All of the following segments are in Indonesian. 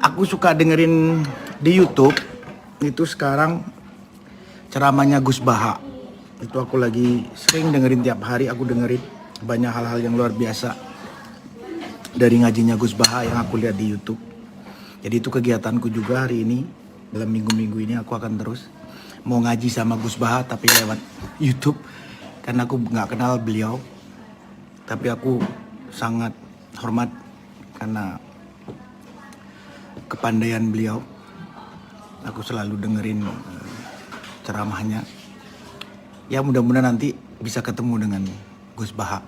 Aku suka dengerin di YouTube itu sekarang ceramahnya Gus Baha. Itu aku lagi sering dengerin tiap hari. Aku dengerin banyak hal-hal yang luar biasa dari ngajinya Gus Baha yang aku lihat di YouTube. Jadi itu kegiatanku juga hari ini. Dalam minggu-minggu ini aku akan terus mau ngaji sama Gus Baha tapi lewat YouTube karena aku nggak kenal beliau. Tapi aku sangat hormat karena kepandaian beliau. Aku selalu dengerin ceramahnya. Ya mudah-mudahan nanti bisa ketemu dengan Gus Baha.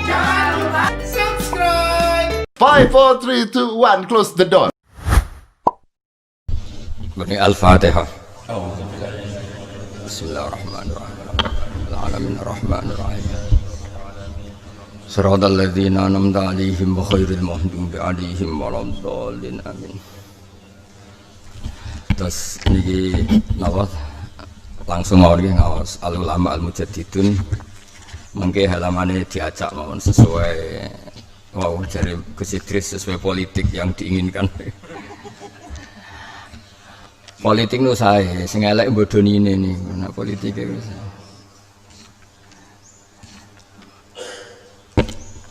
Jangan lupa subscribe. 5, 4, 3, 2, 1, close the door. Bani Al-Fatihah. Bismillahirrahmanirrahim. Alamin ar-Rahmanir-Rahim. Shiratal ladzina an'amta 'alaihim ghairil maghdubi 'alaihim waladdallin. Amin. Terus niki napa langsung mawon ngaos al ulama al mujaddidun mengke halamane diacak mawon sesuai dari Gus Idris sesuai politik yang diinginkan. Politik nu sae sing elek bodoni ini nek politik wis.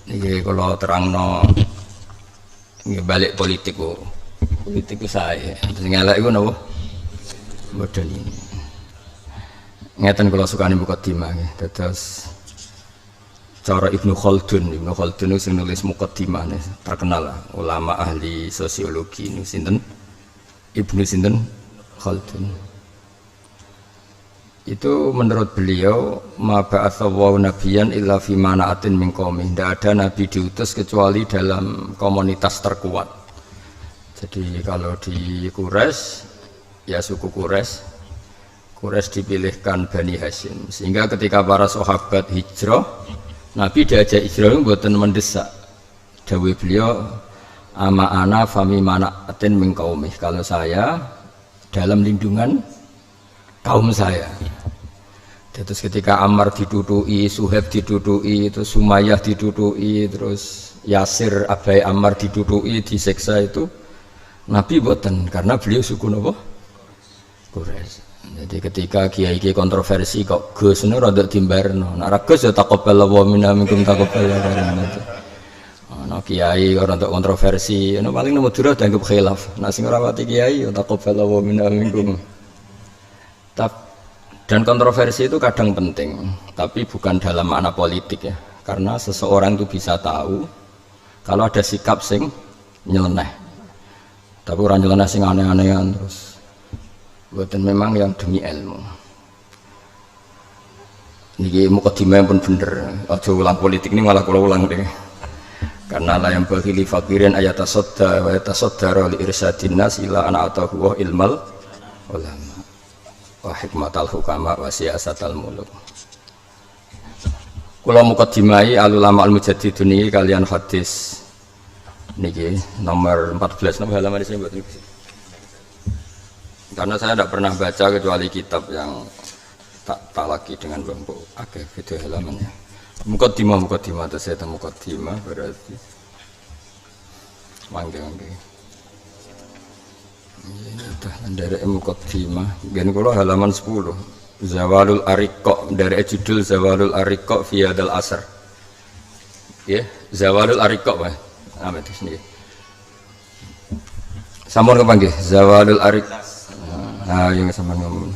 Iki kalau terangno nggih balik politik kok. Politik ku sae. Sing elek iku napa? Bodoni. Ngeten kula sukane mukadimah nggih. Dados cara Ibnu Khaldun itu sing nulis mukadimah terkenal lah, ulama ahli sosiologi ini sinten Ibnu sinten Khaldun. Itu menurut beliau ma ba'atsallahu nabiyyan illa fi mana'atin min qaumi. Tidak ada nabi diutus kecuali dalam komunitas terkuat. Jadi kalau di Quraisy ya suku Quraisy dipilihkan Bani Hashim. Sehingga ketika para sahabat hijrah, Nabi diajak hijrah itu buatan mendesak. Dawuh beliau, ama ana fami mana'atin min qaumi. Kalau saya dalam lindungan kaum saya. Terus ketika Ammar didudui, Suhaib didudui, terus Sumayyah didudui, terus Yasir abai Ammar didudui, disiksa itu Nabi boten karena beliau suku napa? Quraisy. Jadi ketika kiai kontroversi kok Gus nu rada dimbarno. Nek ra Gus ya taqabbalallahu minna minkum taqabbalallahu. Ana kiai ora untuk kontroversi, ana paling nomor dura dianggap khilaf. Nek sing ora pati kiai ya taqabbalallahu minna minkum. Dan kontroversi itu kadang penting, tapi bukan dalam makna politik ya. Karena seseorang itu bisa tahu kalau ada sikap sing nyeleneh. Tapi orang nyeleneh sing aneh-anehan terus. Buatan memang yang demi ilmu. Niki mukadimah pun bener. Aja ulang politik ini malah kula ulang deh. Karena la yang bagi li fakirin ayatasadda wa yatasaddara li irsadin nas ila ana atahu wa ilmal ulama wa hikmatal hukama wa siyasatal muluk. Kula mukadimai al ulama al mujaddidun niki kalian hadis niki nomor 14 nomor halaman di sini buat ini. Karena saya tidak pernah baca kecuali kitab yang tak lagi dengan bambu agak video halamannya. Mukadimah atau saya tahu mukadimah berarti mangga. Ini dah dari mukadimah. Biar kalau halaman 10 Zawalul Ariqqa dari judul Zawalul Ariqqa fi hadal asr. Ya, Zawalul Ariqqa Pak. Amat sini. Sampun kepanggih Zawalul Ariqqa. Nah, yang sama ngomong.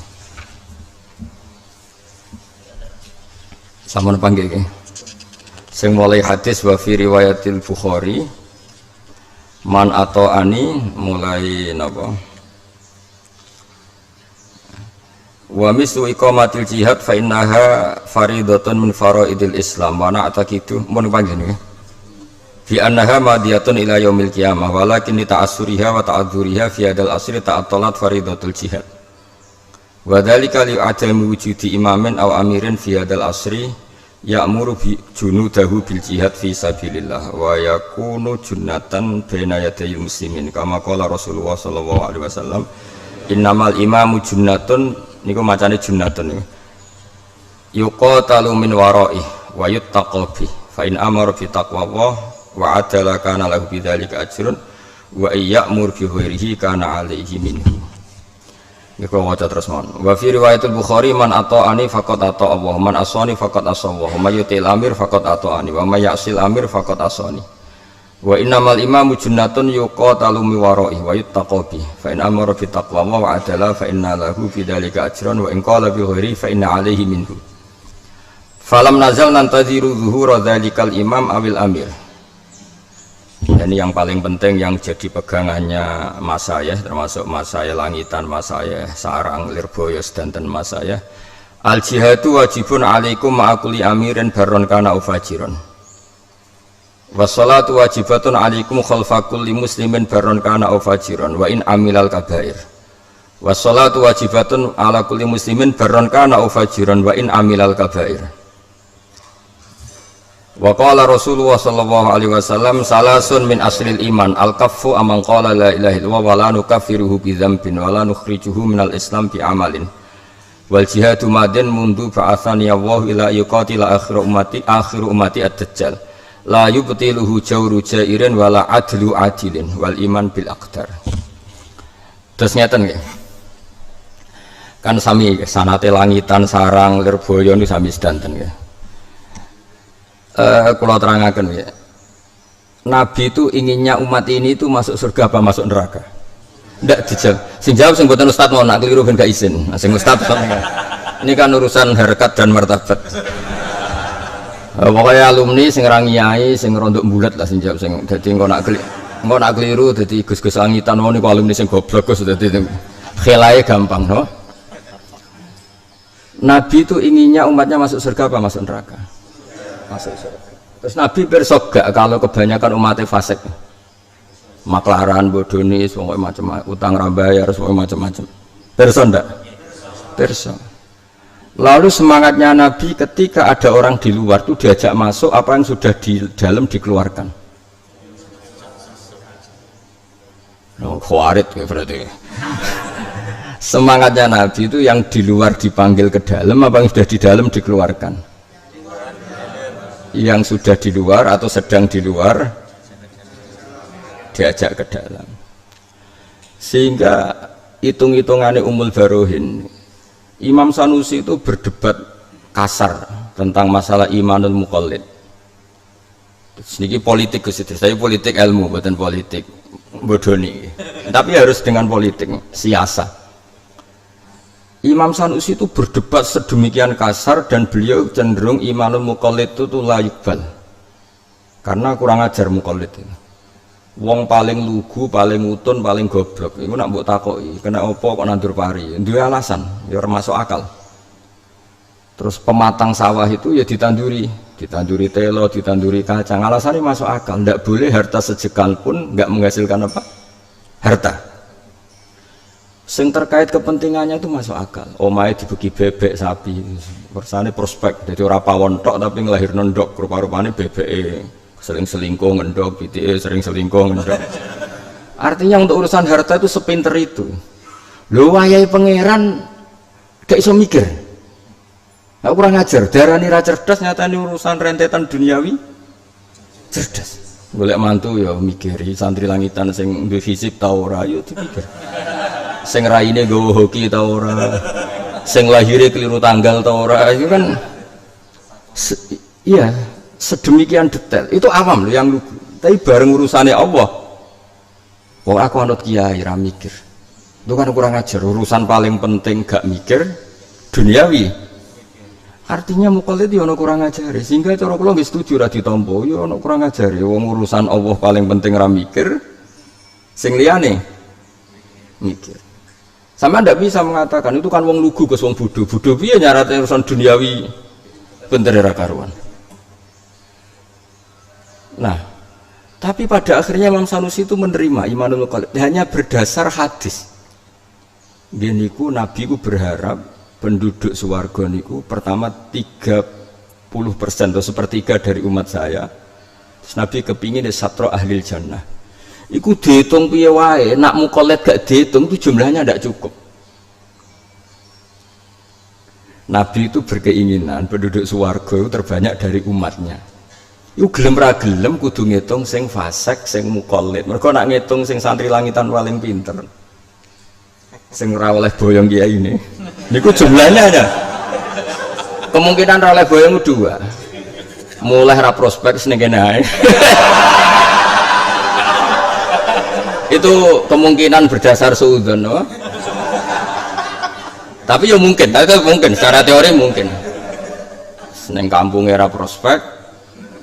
Sama panggil ke. Sing mulai hadis wa fi riwayatil Bukhari man atau ani mulai napa? Wa mislu iqamatil jihad fa innaha faridatun min faraidil Islam. Wa na atakitu mun panggil niki. Fi annaha madiyatun ila yaumil qiyamah walakin li ta'assuriha wa ta'adzuriha fi hadal asri ta'attalat faridatul jihad wa dzalika li adami wujudi imamin aw amirin fi hadal asri ya'muru bi junudahu bil jihad fi sabilillah wa yakunu junnatan baina yadayil muslimin kama qala Rasulullah sallallahu alaihi wasallam innamal imamu junnatun niku macane junnatun niku yuqatalu min wara'i wa yuttaqabi fa in amara bi taqwallah wa adala kana lahu bidzalika ajrun wa iyya'mur bi ghairihi kana 'alaihi minhu. Iku waca terus mon. Wa fi riwayatul Bukhari man ata'ani faqad ata'a Allah, man asani faqad asa Allah, may yutil amir faqad ata'ani, wa may ya'sil amir faqad asani. Wa innamal imamu junnatun yuqatalu mi wara'i wa yuttaqu bi. Fa in amara bi taqwa wa adala fa inna lahu fi dzalika ajran wa in qala bi ghairi fa inna 'alaihi minhu. Falam nazal nantaziru zuhura dzalikal imam awil amir. Ini yang paling penting yang jadi pegangannya mas saya, termasuk mas saya Langitan, mas saya Sarang, Lirboyo, sedanten mas saya. Al jihadu wajibun alaikum ma'akuli amirin baron kana ufajiron. Wassalatu wajibatun alaikum khalfakul li muslimin baron kana ufajiron wa in amilal kabair. Wassalatu wajibatun ala kulli muslimin baron kana ufajiron wa in amilal kabair. Wa qala Rasulullah sallallahu alaihi wasallam salasun min aslil iman al-kaffu amman qala la ilaha illallah wa la nukaffiruhu bi dzambin wa la nukhrijuhu minal islam bi amalin wal jihadu madin mundu ba'athani Allah ila yuqatila akhiru ummati ad-dajjal la yubtiluhu jawru jairin wa la adlu adilin wal iman bil aqdar. Terus ngeten nggih. Kan sami sanate Langitan, Sarang, Lirboyo niku sami sedanten nggih. Kalau terangkan ya, Nabi itu inginnya umat ini itu masuk surga apa masuk neraka? Tidak dijawab. Sing jawab sing buatan Ustadz mau nak keliru ben gak izin. Sing Ustadz ini kan urusan harkat dan martabat. Pokoknya alumni sing rangiai sing rondok bulat lah sing jawab sing. Jadi engko nak keliru jadi gus-gus Langitan mau niku alumni sing goblok gus dadi khelae gampang no. Nabi itu inginnya umatnya masuk surga apa masuk neraka? Masuk surga. Terus Nabi bersogak kalau kebanyakan umatnya fasik, maklaran, bodoni, semua macam utang rambayar, semua macam-macam. Perso ndak? Perso. Lalu semangatnya Nabi ketika ada orang di luar itu diajak masuk, apa yang sudah di dalam dikeluarkan. Khawarit berarti. Semangatnya Nabi itu yang di luar dipanggil ke dalam, apa yang sudah di dalam dikeluarkan. Yang sudah di luar atau sedang di luar diajak ke dalam, sehingga hitung-hitungannya Ummul Barohin Imam Sanusi itu berdebat kasar tentang masalah imanul muqallid. Sedikit politik ke situ, saya politik ilmu bukan politik bodoni, tapi harus dengan politik siasa. Imam Sanusi itu berdebat sedemikian kasar dan beliau cenderung imanul muqallid itu la yuqbal. Karena kurang ajar muqallid itu. Wong paling lugu, paling utun, paling goblok. Iku nak mbok takoki, kena opo kok nandur pari? Duwe alasan, ya masuk akal. Terus pematang sawah itu ya ditanduri telo, ditanduri kacang. Alasannya masuk akal. Ndak boleh harta sejekal pun nggak menghasilkan apa? Harta. Sing terkait kepentingannya itu masuk akal. Omahe dibagi bebek sapi, persane prospek. Jadi ora pawon tok tapi nglahirno ndok, rupa-rupane bebeke sering selingkuh ngendok, pitike sering selingkuh ngendok. Artinya untuk urusan harta itu sepinter itu. Lho wayahe pangeran gak iso mikir. Gak kurang ajar, darani ra cerdas nyatane urusan rentetan duniawi cerdas. Golek mantu ya mikiri, santri Langitan sing duwe fisik ta ora yo dipikir. Sing raine nggawa hoki ta ora, sing lahire keliru tanggal ta ora, itu kan iya sedemikian detail. Itu awam loh yang lugu. Tapi bareng urusannya Allah, wong aku anut kiai ra mikir. Itu kan kurang ajar. Urusan paling penting gak mikir duniawi. Artinya muqallid yo ono kurang ajar. Sehingga cara kula nggih setuju ra ditampa, yo ono kurang ajar. Wong urusan Allah paling penting ra mikir, sing liyane mikir. Sama ndak bisa mengatakan itu kan wong lugu ke wong bodoh. Bodoh piye nyarat urusan duniawi bener ra karuan. Nah, tapi pada akhirnya Imam Sanusi itu menerima imanul muqallid hanya berdasar hadis. Niku Nabi ku berharap penduduk swarga niku pertama 30% atau sepertiga dari umat saya. Terus Nabi kepingin satro ahlil jannah. Iku dihitung piye wae, nak muqallid gak dihitung itu jumlahnya tidak cukup. Nabi itu berkeinginan penduduk swarga itu terbanyak dari umatnya. Iku gelem ra gelem kudu ngitung sing fasik, sing mukallid. Mergo nak ngitung sing santri langitan paling pinter. Sing ora oleh boyong kiai ini. Niku jumlahnya aja. Kemungkinan ra oleh boyong dua. Mulai ra prospek seneng kene ae. Itu kemungkinan berdasar suudzon, no? Tapi ya mungkin, secara teori mungkin. Seneng kampung era prospek,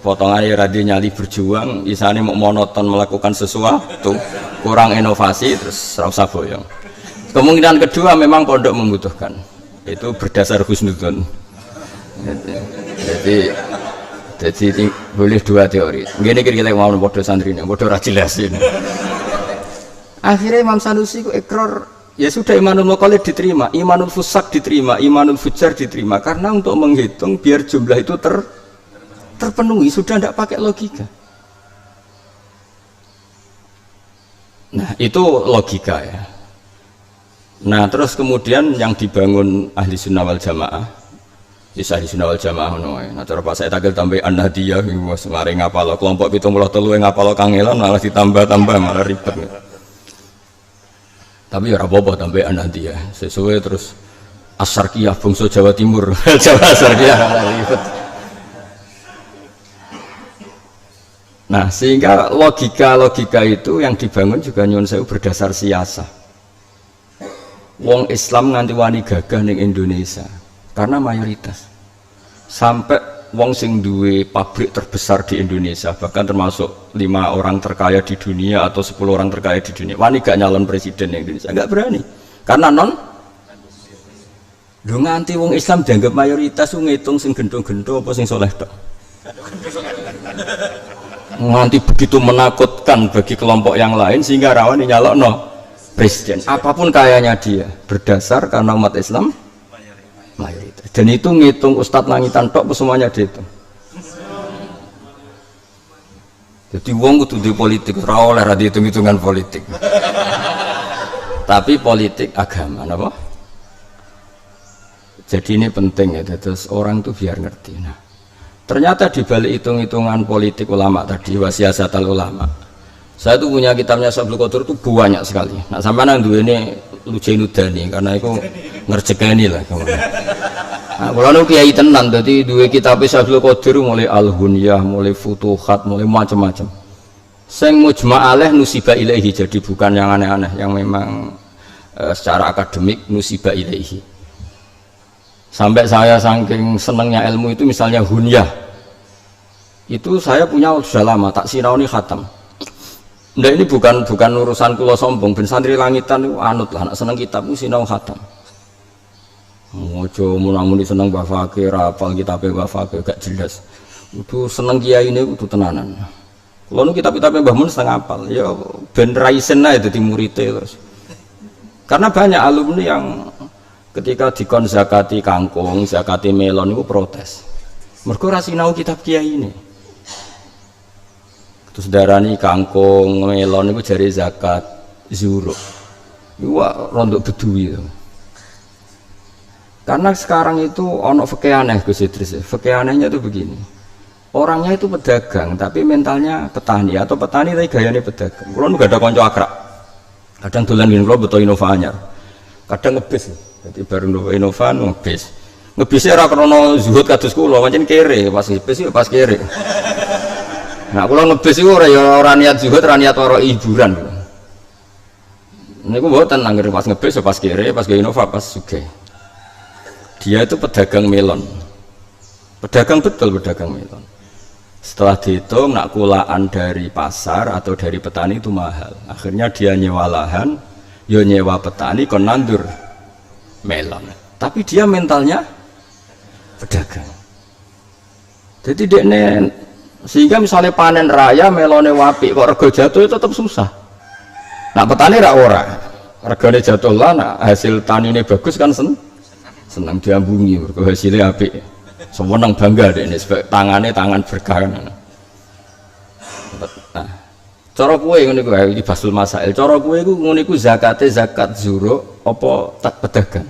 potongan era nyali berjuang, isane mau monoton melakukan sesuatu, kurang inovasi, terus rasa boyong. Kemungkinan kedua memang pondok membutuhkan, itu berdasar husnudzon. Jadi boleh dua teori. Gini kira-kira mau bodoh santrinya, bodoh rajelasin. Akhirnya Imam Sanusi ku ikrar, ya sudah imanul mukallid diterima, imanul fusak diterima, imanul fujar diterima, karena untuk menghitung biar jumlah itu terpenuhi sudah tidak pakai logika. Nah itu logika ya. Nah terus kemudian yang dibangun ahli sunnah wal jamaah, ahli sunnah wal jamaah nah cara pas saya tampil tambah an-nahdiyah, semari ngapalo kelompok 73 ngapalo kangelan malah ditambah-tambah malah ribet. Tapi ya apa-apa tambah nanti ya sesuai terus Asarkiyah bangsa Jawa Timur Jawa Asarkiyah ribet. Nah sehingga logika itu yang dibangun juga nyuwun sewu berdasar siasah. Wong Islam nganti wani gagah ning Indonesia karena mayoritas sampai wong sing duwe pabrik terbesar di Indonesia bahkan termasuk 5 orang terkaya di dunia atau 10 orang terkaya di dunia wani gak nyalon presiden di Indonesia, gak berani karena lu nganti wong Islam dianggap mayoritas ngitung sing gendho-gendho apa sing soleh tok nganti begitu menakutkan bagi kelompok yang lain sehingga rawan nyalokno presiden apapun kayanya dia berdasar karena umat Islam mayoritas. Dan itu ngitung Ustadz langitan tok semuanya dihitung. Jadi wong kudu di politik ora oleh ra dihitung-hitungan politik. Tapi politik agama napa? Jadi ini penting ya, terus orang itu biar ngerti. Nah, ternyata di balik hitung-hitungan politik ulama tadi wasiasatul ulama. Saya tuh punya kitabnya Sablu Qadir itu banyak sekali. Nah, sampai nang duwe ini Lujainudani karena itu ngerjekani lah. Nah, kalau nu kiai tenan, jadi dua kitab Sablu Qadir mulai Al-Hunyah, mulai Futuhat, mulai macam-macam. Sing mujma' alaih nusiba ilaihi, jadi bukan yang aneh-aneh, yang memang secara akademik nusiba ilaihi. Sampai saya saking senengnya ilmu itu, misalnya Hunyah, itu saya punya sudah lama, tak sinauni khatam. Nah ini bukan urusan kula sombong, ben santri langitan itu anut lah, nak seneng kitab itu sinau khatam. Mojo munamuni seneng Mbah Fakir, apal kitabnya Mbah Fakir gak jelas. Itu seneng kiai ini itu tenanan. Kalau nu kitab-kitabnya Mbah Mun setengah apal, ya ben raisen ae dadi muridé terus. Karena banyak alumni yang ketika dikon zakati kangkung, zakati melon itu protes. Mergo ra sinau kitab kiai ini. Terus darani kangkung, melon itu jari zakat zuruk. Itu rondok bedui itu. Karena sekarang itu ono fikih aneh Gus Idris. Fikih anehnya itu begini. Orangnya itu pedagang tapi mentalnya petani atau petani tapi gayanya pedagang. Kulo enggak ada konco akrab. Kadang dolan ngene kulo beto Innova anyar. Kadang ngebis. Jadi baru Innova ngebis. Ngebisnya ora krana zuhud kados kula, pancen kere, pas ngebis yo pas kere. Nah, kalau ngebis itu orang niat zuhud, orang niat orang hiburan. Ini aku bawa tenang, pas ngebis, pas kiri, pas ke Innova, pas suge. Dia itu pedagang melon. Pedagang betul, pedagang melon. Setelah dihitung, nak kulaan dari pasar atau dari petani itu mahal. Akhirnya dia nyewa lahan, ya nyewa petani, kon nandur melon. Tapi dia mentalnya pedagang. Jadi dia sehingga misalnya panen raya melone wapi kok rego jatuh itu tetap susah. Nah petani ora regane jatuh lah, nah hasil tanine bagus kan senang diambungi mergo hasilnya apik. Seneng bangga deh ini tangannya tangan berkah. Nah cara kowe ngene kuwi iki basul masail. Cara kowe iku ngene iku zakate zakat zuro apa tak pedagang.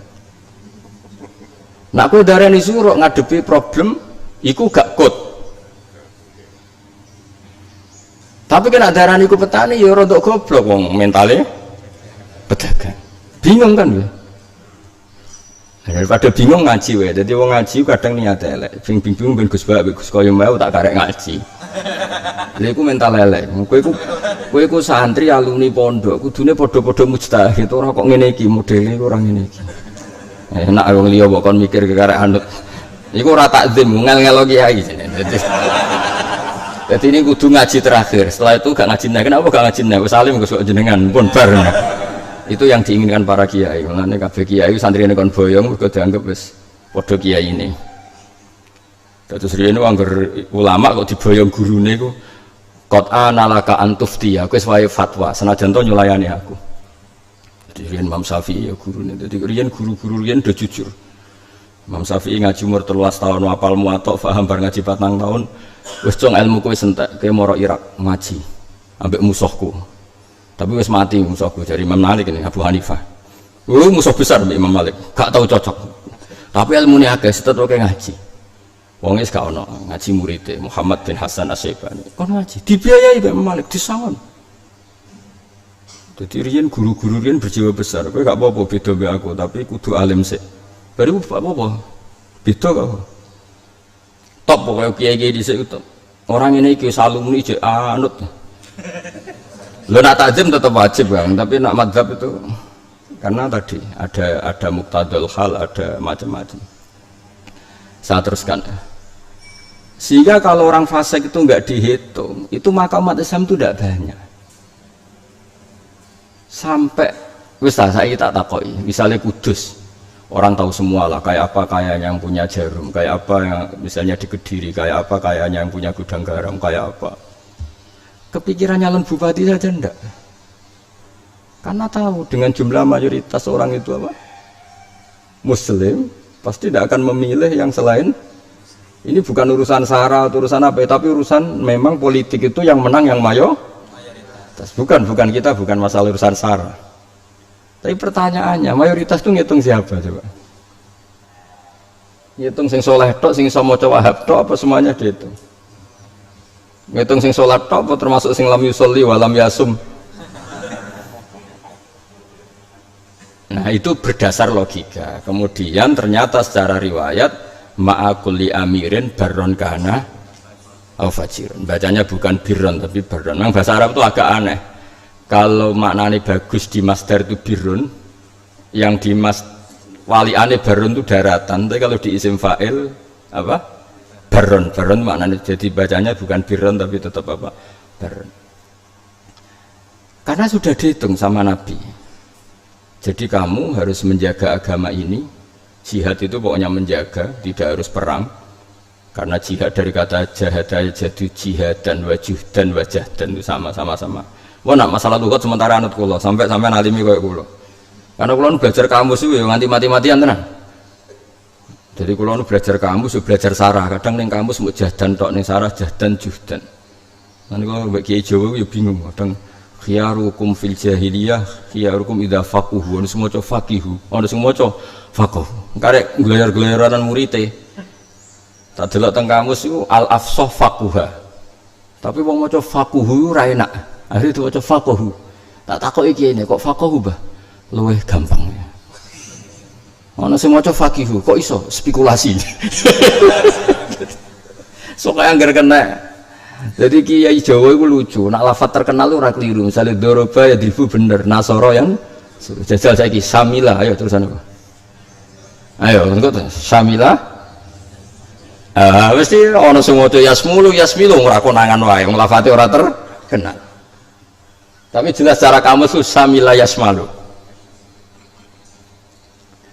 Nah kowe darani zuro ngadepi problem iku gak kut. Tapi kena darani ku petani ya rodok goblok wong mentale pedagang. Bingung kan ya? Daripada bingung ngaji wae. Dadi wong ngaji kadang niat elek. Bingung ben Gus Bak, Gus koyo mau tak karek ngaji. Lha iku mental elek. Kowe iku santri alumni pondok, kudune padha-padha mujtahid ora kok ngene iki modele ora ngene iki. Enak wong liya kok kon mikir karek anut. Iku ora takzim, ngel-ngelo kiai. Jadi ini kudu ngaji terakhir. Setelah itu gak ngaji. Kenapa gak ngaji? Wis salim Gus jenengan pun bar. Itu yang diinginkan para kiai. Mulane kabeh kiai santrine kon boyong mergo dianggap wis padha kiai ini. Terus rene angger ulama kok diboyong gurune iku qad analaka antuftiya, kowe wis wae fatwa senajan to nyulayani aku. Jadi riyen Imam Syafi'i ya gurune. Dadi riyen guru-guru riyen do jujur. Imam Syafi'i ngaji umur 13 tahun hafal muwatta, paham bar ngaji 4 tahun. Wis cung ilmuku wis entek, kowe moro Irak ngaji ambek musuhku. Tapi wis mati musuhku dari Imam Malik ini, Abu Hanifah. Musuh besar Imam Malik, gak tahu cocok. Tapi ilmune akeh, tetep oke ngaji. Wong wis gak ono ngaji muridé Muhammad bin Hasan Asy-Syaibani. Kon ngaji, dibiayai Imam Malik disangon. Jadi riyen guru-guru riyen berjiwa besar. Kowe gak apa-apa beda mbek aku, tapi kudu alim sik. Baru apa-apa. Beda kok. Top pokoknya kiai-kiai dhisik top. Orang ini iki alumni jek anut. Lo nak takzim tetap wajib Bang, tapi nak madzhab itu karena tadi ada muqtadul hal, ada macam-macam. Saya teruskan. Sehingga kalau orang fasik itu enggak dihitung, itu maka umat Islam itu tidak banyak. Sampai wis saya tak takoki, misalnya Kudus. Orang tahu semua lah, kayak apa kayaknya yang punya Jarum, kayak apa yang misalnya di Kediri, kayak apa kayaknya yang punya gudang garam, kayak apa. Kepikiran nyalon bupati saja enggak, karena tahu dengan jumlah mayoritas orang itu apa Muslim pasti tidak akan memilih yang selain ini. Bukan urusan sara atau urusan apa, tapi urusan memang politik itu yang menang yang mayoritas. Bukan kita, bukan masalah urusan sara. Tapi pertanyaannya mayoritas itu ngitung siapa coba? Ngitung sing soleh tok, sing iso maca Wahab tok, apa semuanya dihitung? Ngitung sing sholat tok apa termasuk sing lam yusolli wa lam yasum. Nah itu berdasar logika. Kemudian ternyata secara riwayat ma'akulli amirin barron kana au fajirun. Bacanya bukan birron tapi barron. Memang bahasa Arab itu agak aneh. Kalau maknanya bagus di masdar itu birrun, yang di waliane barron itu daratan. Tapi kalau di isim fa'il apa? Baron maknanya jadi bacanya bukan biron tapi tetap apa? Baron. Karena sudah dihitung sama Nabi. Jadi kamu harus menjaga agama ini. Jihad itu pokoknya menjaga, tidak harus perang. Karena jihad dari kata jahadaya jadu jihad dan wajuh dan wajah dan itu sama-sama. Wah nak masalah lughat sementara anut kula sampai alimi kayak kula. Karena kula belajar kamus itu ya nganti mati-matian tenan. Jadi kalau belajar kamus, belajar sarah. Kadang neng kamus mau jahdan tok, neng sarah jahdan juhdan. Nanti kalau bagi Jawa ya bingung. Kadang khiyarukum fil jahiliyah, khiyarukum idza faquhu. Ono semua coba faqihu, ono semua coba faqih. Karek gelar-gelaran murite. Tak delok teng kamus itu al afsah faquha. Tapi wong maca faquhu ora enak. Akhire maca faqahu. Tak takoki iki kok faqahu bah? Luwih gampang. Ono sing maca faqihu, kok iso spekulasi. Sok anggar kena. Jadi kiai Jawa itu lucu, nak lafaz terkenal itu ora keliru. Misalnya doroba ya dribu bener, nasoro yang jajal saiki samila, ayo terusan apa? Ayo engko samila. Mesti ono sing maca yasmilu ora konangan wae, wong lafate ora terkenal. Tapi jelas secara kamus itu samila yasmalu.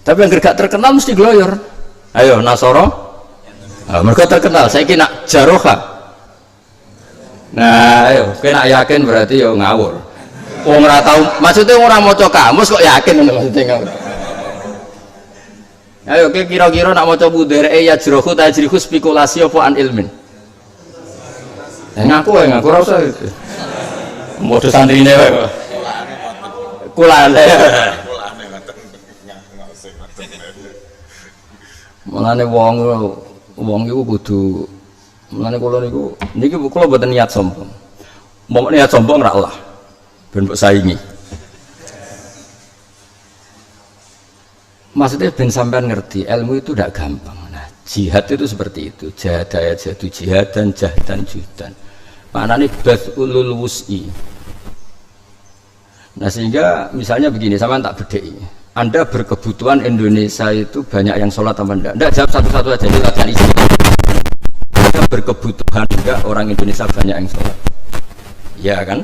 Tapi yang gak terkenal mesti gloyor. Ayo Nasoro. Mereka terkenal. Saya kira Jaroha. Nah, ayo, kena yakin berarti yo ngawur. Wong ora tahu, maksudnya orang maca kamus kok yakin maksudnya ngawur. Ayo kira-kira nak maca budere ya jrohu tajrihu spekulasi apa an ilmin. Ngaku ora usah itu. Modus santrine wae kok. Kulane. Mulane wong iku kudu mulane kula niku niki kula mboten niat sombong. Mau niat sombong ra Allah. Ben mbok saingi. Maksudnya ben sampean ngerti, ilmu itu tidak gampang. Nah, jihad itu seperti itu. Jahadaya jadu jihad dan jahdan judan. Maknanya bathulul wus'i. Nah sehingga misalnya begini, sama tak bedai. Anda berkebutuhan Indonesia itu banyak yang sholat apa enggak? Enggak, jawab satu-satu aja, ini latihan isi. Anda berkebutuhan enggak orang Indonesia banyak yang sholat? Ya kan?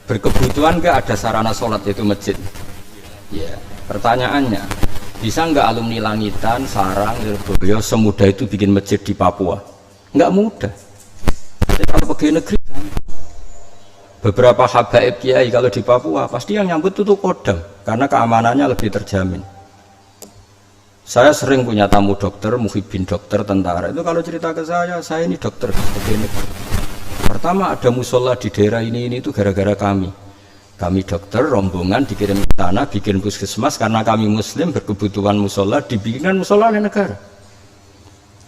Berkebutuhan enggak ada sarana sholat yaitu masjid? Ya, pertanyaannya, bisa enggak alumni Langitan, Sarang, Lirboyo semudah itu bikin masjid di Papua? Enggak mudah. Jadi kalau pegawai negeri, beberapa habaib kiai kalau di Papua pasti yang nyambut itu kodam karena keamanannya lebih terjamin. Saya sering punya tamu dokter, muhibin dokter, tentara itu kalau cerita ke saya ini dokter pegawai negeri. Pertama ada musola di daerah ini itu gara-gara kami dokter rombongan dikirim ke sana bikin puskesmas karena kami muslim berkebutuhan musola dibikinkan musola oleh negara.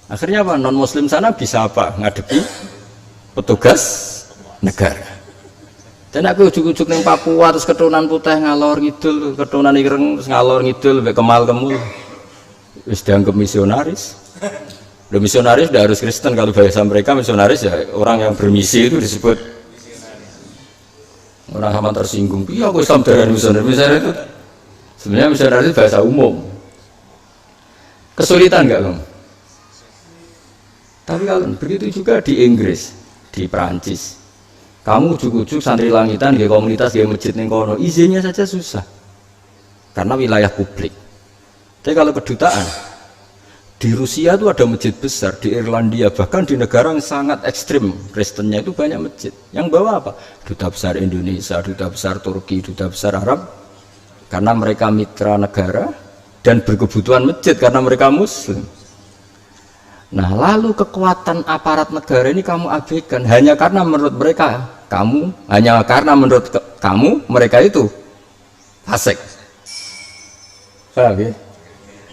Akhirnya apa? Non muslim sana bisa apa? Ngadepi petugas negara. Dan aku ujuk-ujuk neng Papua terus keturunan putih ngalor ngidul, keturunan ireng terus ngalor ngidul, be kemal kemul, wis dianggap misionaris. Udah misionaris udah harus Kristen, kalau bahasa mereka misionaris ya orang yang bermisi itu disebut orang sama tersinggung. Iya aku Islam dari misionaris itu sebenarnya misionaris itu bahasa umum. Kesulitan nggak kamu? Tapi kalau begitu juga di Inggris, di Perancis, kamu ujuk-ujuk santri Langitan di komunitas di masjid ning kono, izinnya saja susah karena wilayah publik. Tapi kalau kedutaan di Rusia itu ada masjid besar, di Irlandia bahkan di negara yang sangat ekstrim Kristennya itu banyak masjid. Yang bawa apa? Duta besar Indonesia, duta besar Turki, duta besar Arab, karena mereka mitra negara dan berkebutuhan masjid karena mereka Muslim. Nah lalu kekuatan aparat negara ini kamu abaikan hanya karena menurut mereka kamu mereka itu fasik. Paham ya?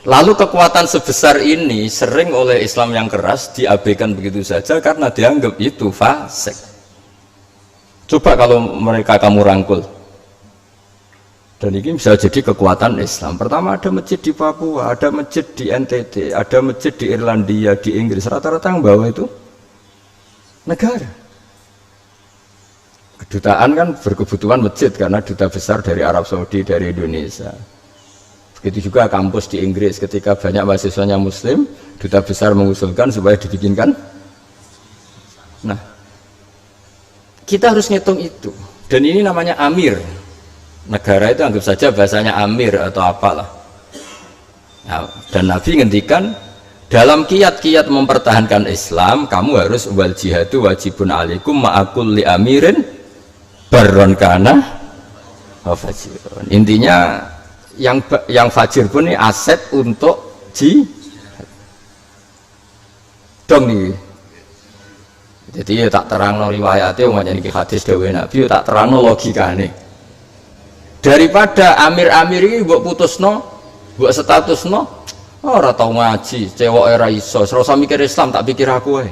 Lalu kekuatan sebesar ini sering oleh Islam yang keras diabaikan begitu saja karena dianggap itu fasik. Coba kalau mereka kamu rangkul. Dan ini bisa jadi kekuatan Islam. Pertama ada masjid di Papua, ada masjid di NTT, ada masjid di Irlandia, di Inggris. Rata-rata yang bawa itu negara. Kedutaan kan berkebutuhan masjid karena duta besar dari Arab Saudi, dari Indonesia. Begitu juga kampus di Inggris ketika banyak mahasiswanya Muslim, duta besar mengusulkan supaya dibikinkan. Nah, kita harus ngitung itu. Dan ini namanya amir. Negara itu anggap saja bahasanya amir atau apalah. Nah, dan Nabi ngendikan dalam kiat-kiat mempertahankan Islam, kamu harus wal jihadu wajibun alaikum ma'akul li amirin barron kana fajirun. Intinya yang fajir pun ini aset untuk jihad. Dong nih. Jadi ya tak terang no riwayatnya umatnya ini hadis dawuh Nabi, tak terang no logikane. Daripada amir-amir ini buat putusno, buat statusno, ora tau ngaji, cewek era iso, serasa mikir Islam tak pikir aku.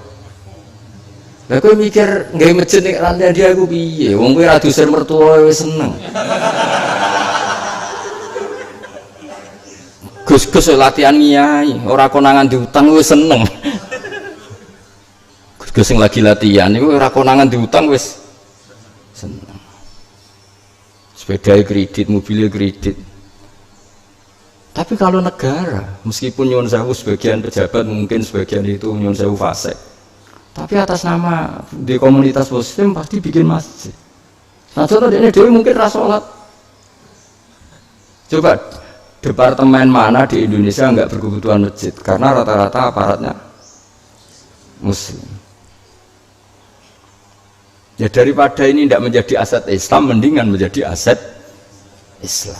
Aku mikir nggak masjid nih rantai dia aku piye, wong kowe ra dusen mertua wis seneng. Gus-gus latihan ngiyai, ora konangan diutang wis seneng. Gus-gus sing lagi latihan iku ora konangan diutang wis seneng. Sepeda kredit, mobilnya kredit. Tapi kalau negara, meskipun nyuwun sewu sebagian pejabat mungkin sebagian itu nyuwun sewu fasik, tapi atas nama di komunitas Muslim pasti bikin masjid. Nah contoh ini dewi mungkin rasolat. Coba departemen mana di Indonesia nggak berkebutuhan masjid karena rata-rata aparatnya Muslim. Ya daripada ini tidak menjadi aset Islam, mendingan menjadi aset Islam.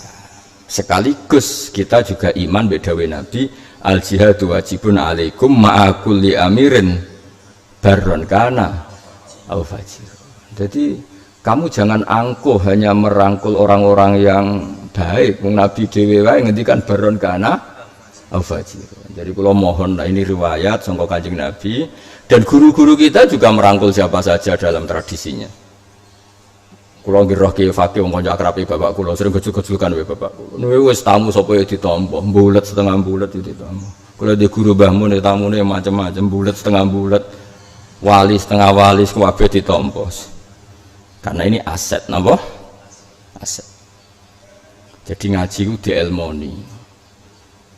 Sekaligus kita juga iman bedawi Nabi, al jihadu wajibun alaikum ma'akulli amirin barron kana au fajir. Jadi kamu jangan angkuh hanya merangkul orang-orang yang baik. Nabi dewe wae ngendikan barron kana au fajir. Jadi kalau mohon, nah ini riwayat sangka Kanjeng Nabi. Dan guru-guru kita juga merangkul siapa saja dalam tradisinya. Kula nggih roh Ki Fakih wong kanca akrabe bapak kula sering gejul-gejulkan wae bapak kula. Niku wis tamu sapa ya ditampa, mbulet setengah mbulet ya ditampa. Kula di guru mbahmu nek tamune macam-macam, mbulet setengah mbulet, wali setengah wali kabeh ditampa. Karena ini aset napa? Aset. Jadi ngaji ku dielmoni.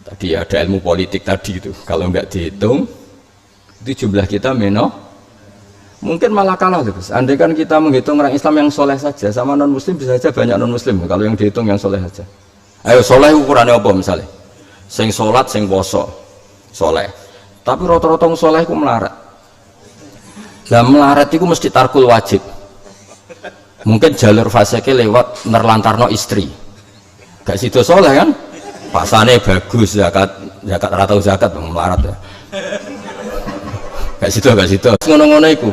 Tadi ada ilmu politik tadi itu. Kalau enggak dihitung itu jumlah kita mungkin malah kalah terus. Andai kan kita menghitung orang Islam yang soleh saja sama non Muslim bisa saja banyak non Muslim. Kalau yang dihitung yang soleh saja. Ayo soleh ukurannya apa misalnya? Sing sholat, sing poso, soleh. Tapi rata-rata soleh ku melarat. Lah melarat itu mesti tarkul wajib. Mungkin jalur faseknya lewat nerlantarno istri. Gak sido soleh kan? Pasane bagus zakat rata zakat melarat ya. Gak sido. Ngono-ngono iku.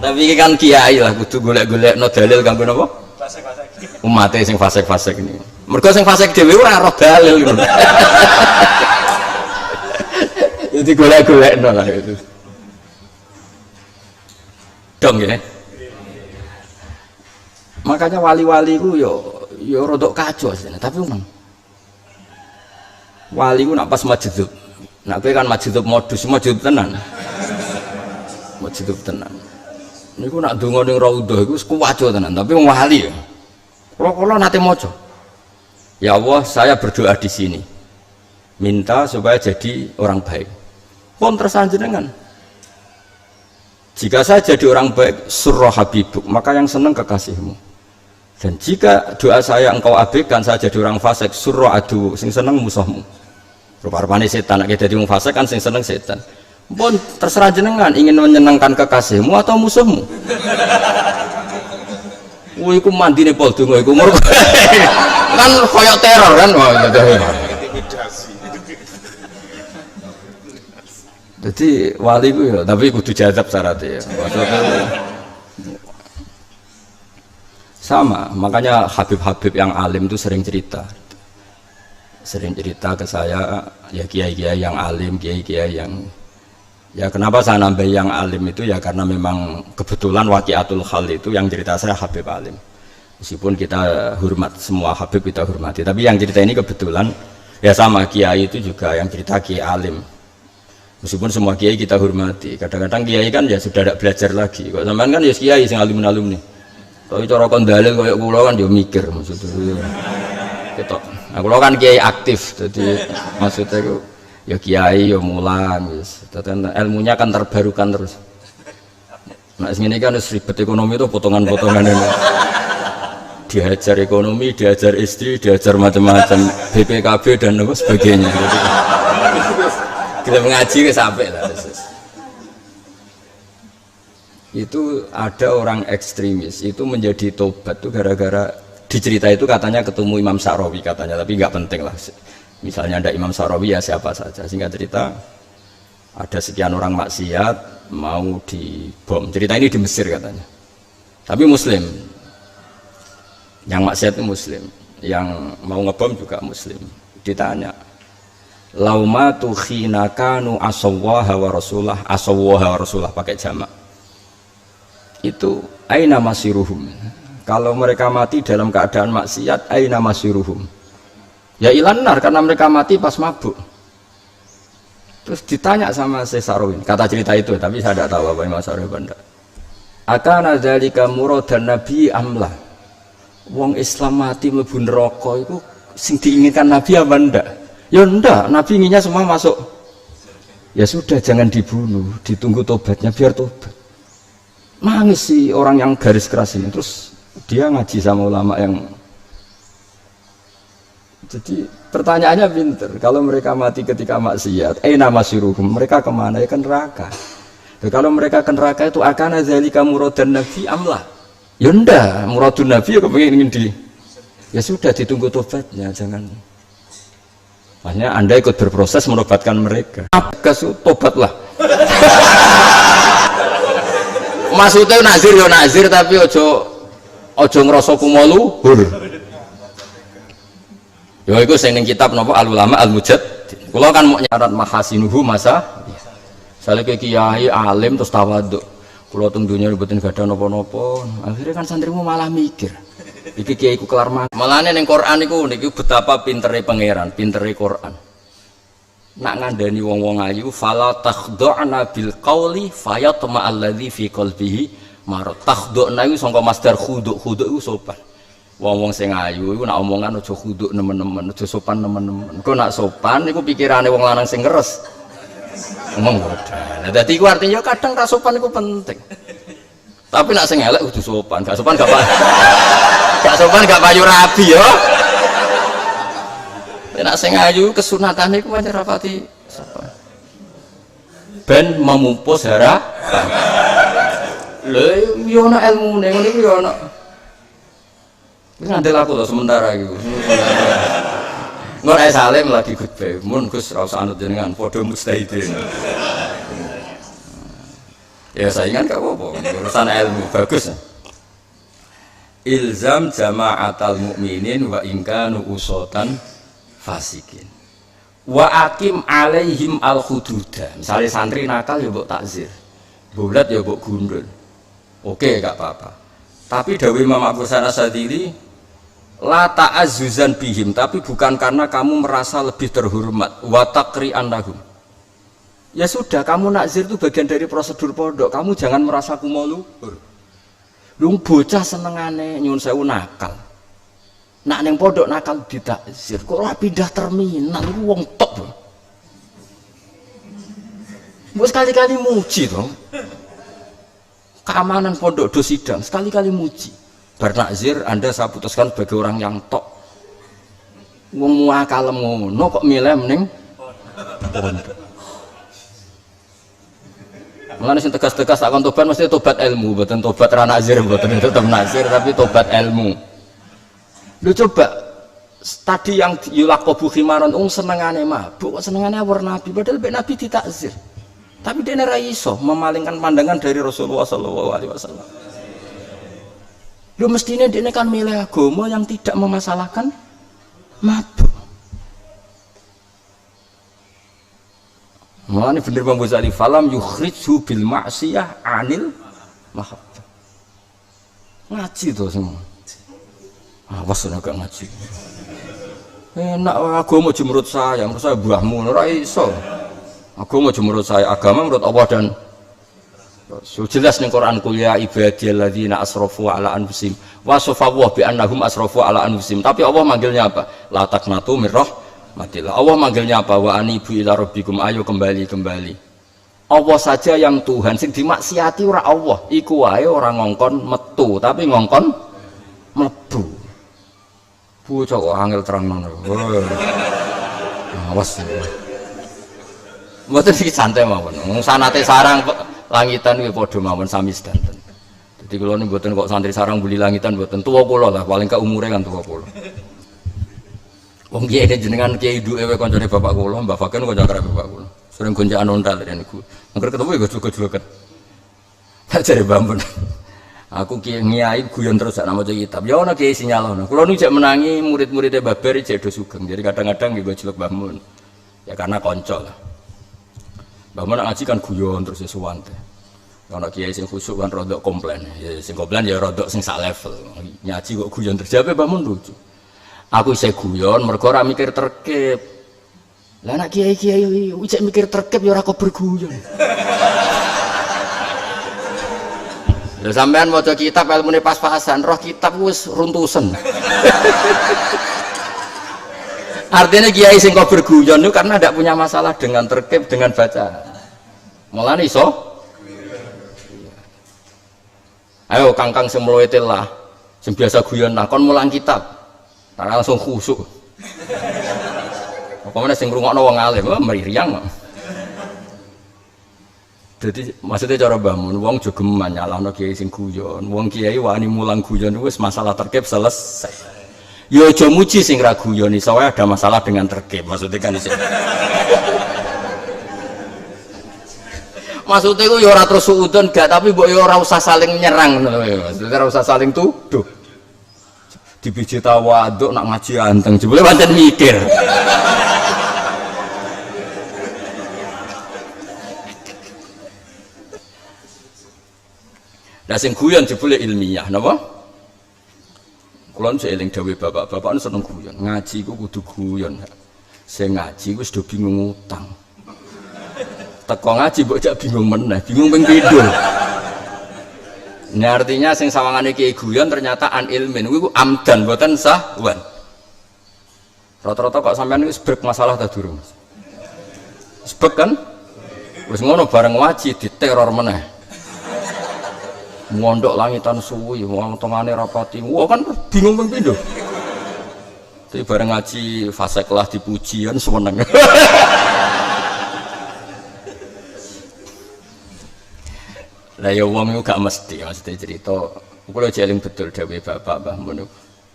Tapi kan kiai lah kudu golek-golek no dalil kanggo napa? Fasik-fasik. Umate sing fasik-fasik ini. Mergo sing fasik dhewe ora roh dalil ngono. Jadi golek-golekno lah itu. Dong ya. Makanya wali-wali ku yo rodok kacau sebenarnya, tapi memang wali ku nak pas majdub. Nak kowe kan majdub modus, majdub tenan. Majdub tenan. Niku nak donga ning raudhah iku kuwaco tenan, tapi wong wali ya. Kula nate maca. Ya Allah, saya berdoa di sini. Minta supaya jadi orang baik. Pun tersan jenengan. Jika saya jadi orang baik, surah habibuk, maka yang senang kekasihmu. Dan jika doa saya engkau abaikan, saya jadi orang fasik, surah adu, sing seneng musuhmu. Rupa-rupanya setan, kita jadi orang fasik kan sing seneng setan. Pun terserah jenengan, ingin menyenangkan kekasihmu atau musuhmu. Wih, iku mandi nih pol dungo, iku muruk. Kan koyok teror kan, jadi wali ku ya, tapi kudu jadab syaratnya ya. Sama, makanya Habib-Habib yang alim itu sering cerita ke saya, ya kiai-kiai yang alim, kiai-kiai yang ya kenapa saya nambah yang alim itu ya karena memang kebetulan waqiatul hal itu yang cerita saya Habib alim. Meskipun kita hormat semua Habib kita hormati, tapi yang cerita ini kebetulan ya sama kiai itu juga yang cerita kiai alim. Meskipun semua kiai kita hormati, kadang-kadang kiai kan ya sudah tidak belajar lagi. Kok sampean kan ya kiai sing alim-alim nih. Tapi cara kon dalil koyo kula kan dia mikir maksudnya. Ketok. Nah, kula kan kiai aktif, jadi maksudnya itu ya kiai ya mulang wis. Ilmunya kan terbarukan terus. Nah, sing ini kan ribet ekonomi itu potongan-potongan ini. Diajar ekonomi, diajar istri, diajar macam-macam, BPKB dan sebagainya. Jadi, kita mengaji ke sampai lah. Itu ada orang ekstremis itu menjadi tobat tuh gara-gara dicerita itu katanya ketemu Imam Sa'rawi katanya, tapi nggak penting lah. Misalnya ada Imam Sa'rawi ya siapa saja. Singkat cerita ada sekian orang maksiat mau dibom. Cerita ini di Mesir katanya. Tapi Muslim. Yang maksiat itu Muslim. Yang mau ngebom juga Muslim. Ditanya, lauma tukhina kanu asawwaha wa rasulah pakai jamak. Itu aina masiruhum. Kalau mereka mati dalam keadaan maksiat, aina masiruhum. Ya ilanar karena mereka mati pas mabuk. Terus ditanya sama Syekh Sa'rawi, kata cerita itu, tapi saya tidak tahu apa Imam Sa'rawi benda. Akana dzalika muradan nabi amla. Wong Islam mati mlebu neraka iku sing diinginkan Nabi apa ndak? Ya ndak, Nabi inginnya semua masuk. Ya sudah jangan dibunuh, ditunggu tobatnya biar tobat. Nangis sih orang yang garis keras ini. Terus dia ngaji sama ulama yang jadi pertanyaannya pinter. Kalau mereka mati ketika maksiat, nama siruhum, mereka kemana? Ya ke neraka. Dan kalau mereka ke neraka itu akan zalika muradan nabi amlah. Ya ndak, muradun nabi ya kepengen di. Ya sudah ditunggu tobatnya, jangan. Makanya Anda ikut berproses menobatkan mereka. Tobatlah. Maksudnya nazir ya nazir tapi ojo ngerasa kumalu hur. Ya iku sing ning kitab napa Al Ulama Al Mujad. Kula kan mau nyarat mahasinuhu masa. Sale ke kiai alim terus tawaduk. Kula teng donya mboten gadah napa-napa. Akhirnya kan santrimu malah mikir. Iki kiai ku kelar mati. Malane ning Quran niku niki betapa pintere pangeran, pintere Quran. Nak ngandani wong-wong ayu fala takhdu'na bil qauli fayatma alladzi fi qalbihi marad. Takhdu'na iku sangka masdar khuduk iku sopan. Wong-wong sing ayu iku nak omongan aja khuduk nemen-nemen, aja sopan nemen-nemen. Engko nak sopan iku pikirane wong lanang sing ngeres. Ngomong modal. Nah, dadi iku artinya kadang ra sopan iku penting. Tapi nak sing elek kudu sopan, gak sopan gak gak sopan gak payu rabi ya. Nek sing ayu kesunatane iku pancen rapati sopan. Ben memupus harapan. Lho yo ana ilmune ngene iku yo ana. Wis ngandel aku lho sementara iki. Ngur ae salim lagi khutbah. Mun Gus ra usah anut jenengan padha mustahidin. Ya saingan gak apa-apa, urusan ilmu bagus. Ilzam jama'atal mukminin wa in kanu usatan fasikin. Wa akim alaihim al hududa. Misalnya santri nakal ya mbok takzir. Bulat ya mbok gundul. Oke, gak apa-apa. Tapi dawuh Imam Abu Hasan Asyadzili la ta'azzuzan bihim, tapi bukan karena kamu merasa lebih terhormat, wa taqri'an lahum. Ya sudah, kamu nakzir itu bagian dari prosedur pondok, kamu jangan merasa kumo luhur. Lu bocah senengane nyuwun sewu nakal. Nak ning pondok nakal ditakzir, kok ora pindah terminal iku wong top. Mbok sekali-kali muji to. Keamanan pondok do sidang, sekali-kali muji. Bar nakzir Anda saya putuskan sebagai orang yang tok. Wong muakalem ngono kok milih mending pondok. Mulane sing tegas-tegas takon tobat mesti tobat ilmu, mboten tobat ra nakzir, mboten tetep nakzir tapi tobat ilmu. Lho coba tadi yang yulaqabu khimaron senengane mabuk, kok senengane awur Nabi padahal mek Nabi ditakzir. Tapi dia ra iso memalingkan pandangan dari Rasulullah sallallahu alaihi wasallam. Lho mestine dene kan milih agama yang tidak memasalahkan mabuk. Mulane bener Bang Ghazali falam yukhrijhu bil ma'siyah anil mahabbah. Ngaji to semua. Awas nek gak ngaji. Enak agama menurut saya mbahmu ora iso. Agama menurut saya, agama menurut Allah dan so, jelas ning Quran kuliah ibadilladzina asrafu ala anfusihim wa safawu bi annahum asrafu ala anfusihim. Tapi Allah manggilnya apa? La taqnatu mir rahmatillah. Allah manggilnya apa? Wa anibu ila rabbikum, ayo kembali. Allah saja yang Tuhan, sing dimaksiati ora Allah. Iku wae ora ngongkon metu, tapi ngongkon mlebu. Bocah kok angel terangno. Awas. Mboten iki santai mawon. Wong sanate sarang langitan kuwi padha mawon sami sedanten. Dadi kula niku mboten kok santri sarang buli langitan mboten, tuwa kula lah, paling gak umure kan tuwa kula. Wong kiai jenengan kiai duwe kancane bapak kula, Mbah Fakir kanca karo bapak kula. Sering gonjakan ontal niku. Angger ketemu ya gojok-gojokan. Tak jare Mbah. Aku kiai guyon terus sak maca kitab. Ya ana kiai sinyalono. Kula niku cek menangi murid-muridé Mbah Bar cek do sugeng. Jadi kadang-kadang nggih gojlok Mbah Mun. Ya karena kanca lah. Mbah Mun ngaji kan guyon terus suwante. Ana kiai sing khusuk kan rodok komplain. Ya sing komplain ya rodok sing sak level. Ngaji kok guyon terus. Jawabe Mbah Mun lucu. Aku isih guyon mergo ora mikir terkep. Lah anak kiai-kiai cek mikir terkep ya ora kok berguyon. Lha sampean maca kitab ilmune pas-pasan, roh kitab wis runtusen. Artinya kiai sing kok berguyon itu karena tidak punya masalah dengan terkep dengan bacaan. Mulane iso. Ayo kangkang sing mloete lah, sing biasa guyon lah kon mulang kitab. Ora langsung khusuk. Apa meneh sing ngrungokno wong alim, meriang. Jadi maksudnya cara bangun, wong jogeman nyalahno kiai sing guyon, wong kiai wani mulang guyon wis masalah terkep selesai. Yo aja muji sing ra guyon iso wae ada masalah dengan terkep, maksudnya kan iso. Maksudnya ku yo ora terus suudon gak, tapi mbok yo ora usah saling nyerang ngono lho. Maksudnya ora usah saling tuduh. Dibiji tawaduk nak ngaji anteng, jebule pancen mikir. Lah sing guyon jebule ilmiah napa? Kula nu eling dawuh bapak-bapak nu seneng guyon. Ngaji ku kudu guyon. Sing ngaji wis do bingung utang. Teko ngaji mbok jak bingung meneh, bingung ping pindho. Ini artinya sing sawangane kiai guyon ternyata an ilmin kuwi amdan mboten sahwan. Rata-rata kok sampean wis brek masalah ta durung? Wis brek kan? Wis ngono bareng ngaji diteror meneh. Mondok langitan suwi, wong tongane rapati. Wah kan bingung ping pindho. Tapi bareng ngaji fase kelas dipujian seneng. Lah ya wong iku gak mesti cerita. Kula jeling betul dawuh bapak Mbah Mun.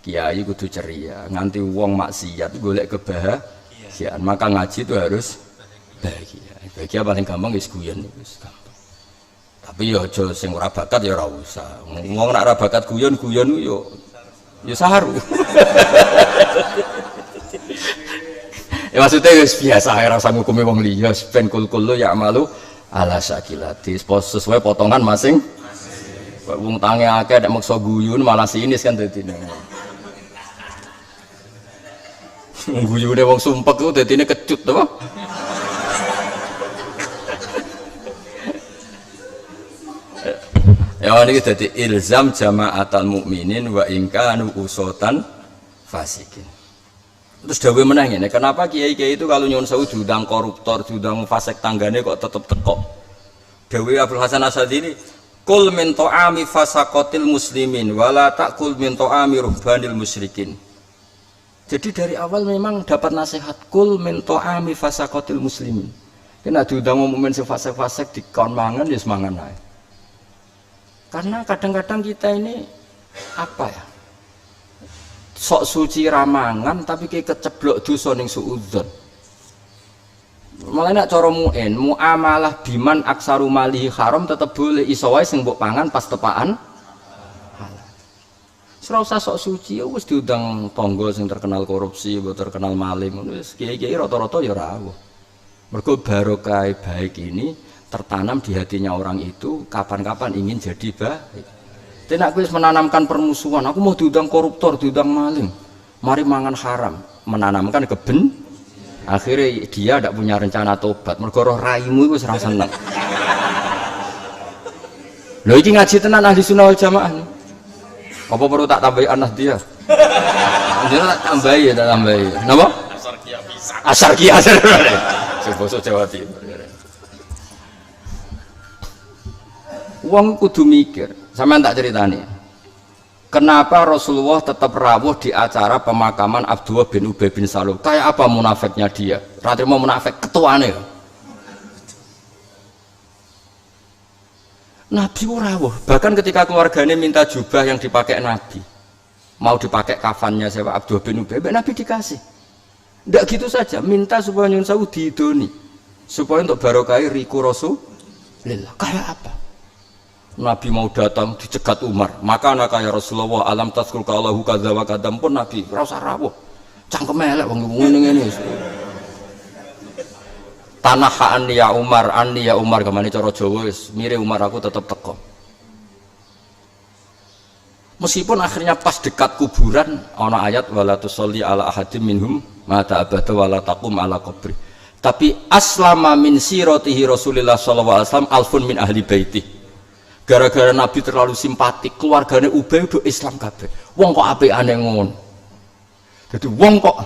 Kiai kudu ceria, nganti wong maksiat golek kebahagiaan. Maka ngaji itu harus bahagia. Bahagia paling gampang wis guyon wis gampang. Tapi ya aja sing ora bakat ya ora usah. Wong nek ora bakat guyon yo saru. Ya maksudnya wis biasa ora usah ngukumi wong liya, ben kul-kul ya amalu ala sakilati. Sesuai potongan masing. Wong tange akeh nek maksa guyon malah sinis kan dadine. Guyune wong sumpek ku dadine kecut to. Ya ini jadi ilzam jama'atal mukminin wa ingkanu usotan fasikin. Terus dawuh meneh ngene, kenapa kiai-kiai itu kalau nyuwun sewu diundang koruptor, diundang fasik tanggane kok tetep teko. Dawuh Abdul Hasan Asyadzili, kul min ta'ami fasaqatil muslimin wala ta'kul min ta'ami ruhbanil musyrikin. Jadi dari awal memang dapat nasihat kul min ta'ami fasaqatil muslimin. Kena diundang mukmin sing fasik-fasik dikon mangan ya semangan ae. Karena kadang-kadang kita ini apa ya, sok suci ramangan tapi kayak keceblok dosa ning suudzon. Malah nek cara muamalah biman aksaru malihi haram tetep boleh iso wae sing mbok pangan pas tepaan halal. Ora usah sok suci ya wis diundang tangga sing terkenal korupsi, mbok terkenal maling ngono wis kiai-kiai rata-rata ya ora awuh. Mergo barokah baik ini tertanam di hatinya orang itu kapan-kapan ingin jadi baik. Tidak aku menanamkan permusuhan, aku mau diundang koruptor, diundang maling, mari mangan haram, menanamkan keben. Akhirnya dia tidak punya rencana tobat. Mergo roh raimu itu serang seneng. Lho iki ngaji tenan ahli sunnah wal jamaah. Apa perlu tak tambahi anak dia? Jangan tak tambahi ya, tak tambahi. Napa? Asar kia bisa. Sebosok Jawa Timur. Wong kudu mikir, sampean tak ceritani. Kenapa Rasulullah tetap rawuh di acara pemakaman Abdullah bin Ubay bin Salul? Kayak apa munafiknya dia? Ratri mau munafik ketuane. Nabi rawuh, bahkan ketika keluarganya minta jubah yang dipakai Nabi, mau dipakai kafannya siapa Abdullah bin Ubay, Nabi dikasih. Tidak gitu saja, minta supaya nyun sewu diidoni, supaya untuk barokai riku Rasulullah. Kayak apa? Nabi mau datang dicegat Umar, maka anak ya Rasulullah alam tazkur kallahu kadza wa kadam pun Nabi rasa rawuh cangkem elek wong ngene-ngene tanah anni ya Umar kemana cara Jawa wis mire Umar aku tetep teko. Meskipun akhirnya pas dekat kuburan ana ayat wala tusolli ala ahadim minhum mata abada wala taqum ala qabri, tapi aslama min siratihi Rasulullah sallallahu alaihi wasallam alfun min ahli baiti. Gara-gara Nabi terlalu simpatik, keluarganya Ubay udah Islam kabeh. Wong kok apikane ngono. Jadi wong kok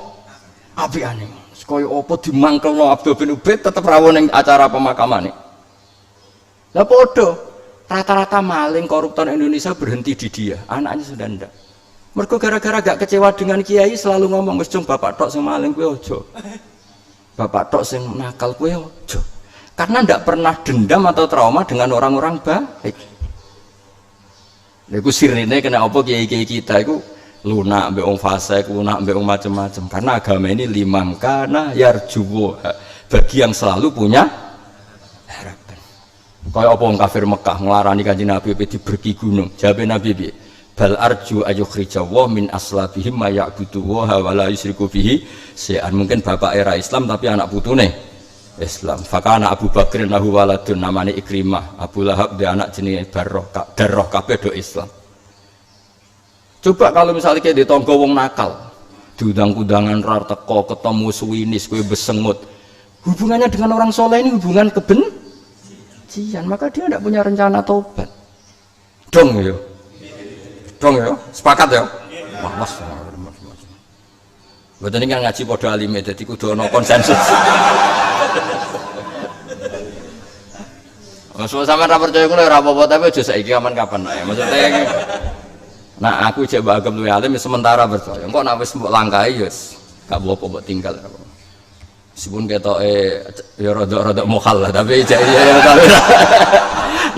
apikane ngono. Kaya apa dimangkelno Abdul bin Ubay tetep rawuh ning acara pemakamane. Lah padha rata-rata maling koruptor Indonesia berhenti di dia, anaknya sudah ndak. Mergo gara-gara gak kecewa dengan kiai selalu ngomong wis cung bapak tok sing maling kowe aja. Bapak tok sing nakal kowe aja. Karena ndak pernah dendam atau trauma dengan orang-orang baik. Iku sirine kena apa kiai-kiai kita iku lunak mbek wong fasik, lunak mbek wong macam-macam. Karena agama ini limam kana yarjuwa, bagi yang selalu punya harapan. Kaya apa wong kafir Mekah nglarani Kanjeng Nabi diberki gunung. Jawabe Nabi piye? Bal arju ayukhrijawa min aslabihim mayabudu wa la yusyriku bihi syai'an. Mungkin bapak era Islam tapi anak putune Islam. Fakana Abu Bakrin lahu waladun namanya Ikrimah. Abu Lahab dia anak jenenge Darroh kabeh do Islam. Coba kalau misalnya kayak di tonggo wong nakal, diundang-undangan rar teko ketemu suwinis kowe besengut. Hubungannya dengan orang soleh ini hubungan kebencian, maka dia tidak punya rencana taubat. Dong ya. Sepakat ya? Wah, mas. Betul ini kan ngaji podo alime, jadi kudu ono konsensus. Maksudnya sama ra percaya ngono ora apa-apa tapi aja saiki kapan-kapan ae. Maksudnya nah aku cek bagem luwe alim sementara percaya. Engko nek wis mbok langkahi ya gak apa-apa mbok tinggal. Meskipun ketoke ya rada mukhal lah tapi ya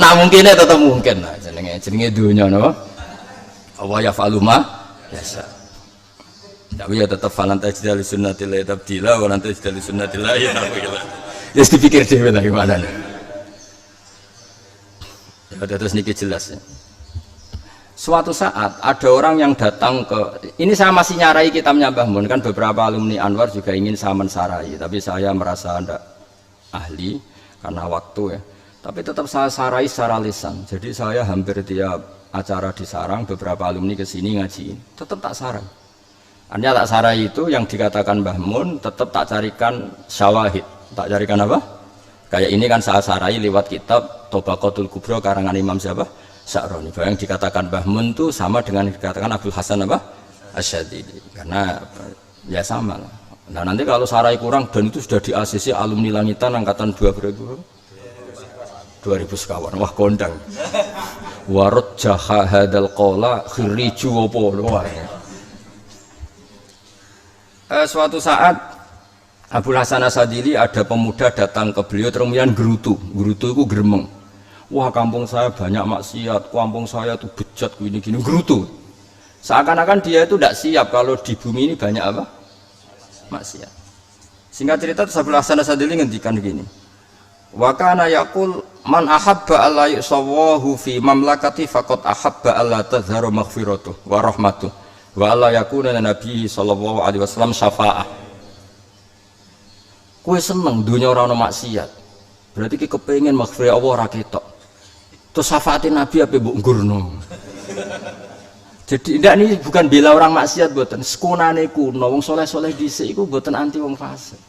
nah mungkinnya tetap mungkin lah jenenge dunya napa. Wa yaf'aluma biasa. Tapi ya tetap falan tajdal sunnatillah tabdila wa lan tajdal sunnatillah ya takwila. Ya dipikir dhewe lah gimana nih. Ya terus niki jelas ya. Suatu saat ada orang yang datang ke ini, saya masih nyarai kitabnya Mbah Mun, kan beberapa alumni Anwar juga ingin saya mensarai, tapi saya merasa tidak ahli karena waktu ya. Tapi tetap saya sarai secara lisan. Jadi saya hampir tiap acara di Sarang beberapa alumni kesini ngaji, tetap tak sarai. Artinya tak sarai itu yang dikatakan Mbah Mun tetap tak carikan syawahid. Tak carikan apa? Kayak ini kan saya sarai lewat kitab Tobaqatul Kubra karangan Imam siapa? Sa'roni. Bahwa yang dikatakan Mbah Mun itu sama dengan yang dikatakan Abdul Hasan apa? Asyadili. Karena ya sama lah. Nah nanti kalau sarai kurang dan itu sudah di ACC alumni langitan angkatan 2000 sekawan. Wah kondang. Warut jaha hadal qala khiriju apa wah. Suatu saat Abdul Hasan Asyadili ada pemuda datang ke beliau kemudian gerutu itu geremeng. Wah kampung saya banyak maksiat, kampung saya tuh bejat gini-gini gerutu. Seakan-akan dia itu tidak siap kalau di bumi ini banyak apa? Maksiat. Singkat cerita Abdul Hasan Asyadili ngendikan begini. Wa kana yaqul man ahabba alla yusawahu fi mamlakati faqad ahabba alla tazharu maghfiratuh wa rahmatuh wa alla yakuna nabi sallallahu alaihi wasallam syafaa'ah. Kowe seneng dunia ora ono maksiat. Berarti ki kepengin maghfirah Allah ora ketok. Terus syafaatin nabi apa mbok ngurno. Jadi ndak ini bukan bela orang maksiat mboten. Sekunane kuno wong soleh-soleh dhisik iku mboten anti wong fasik.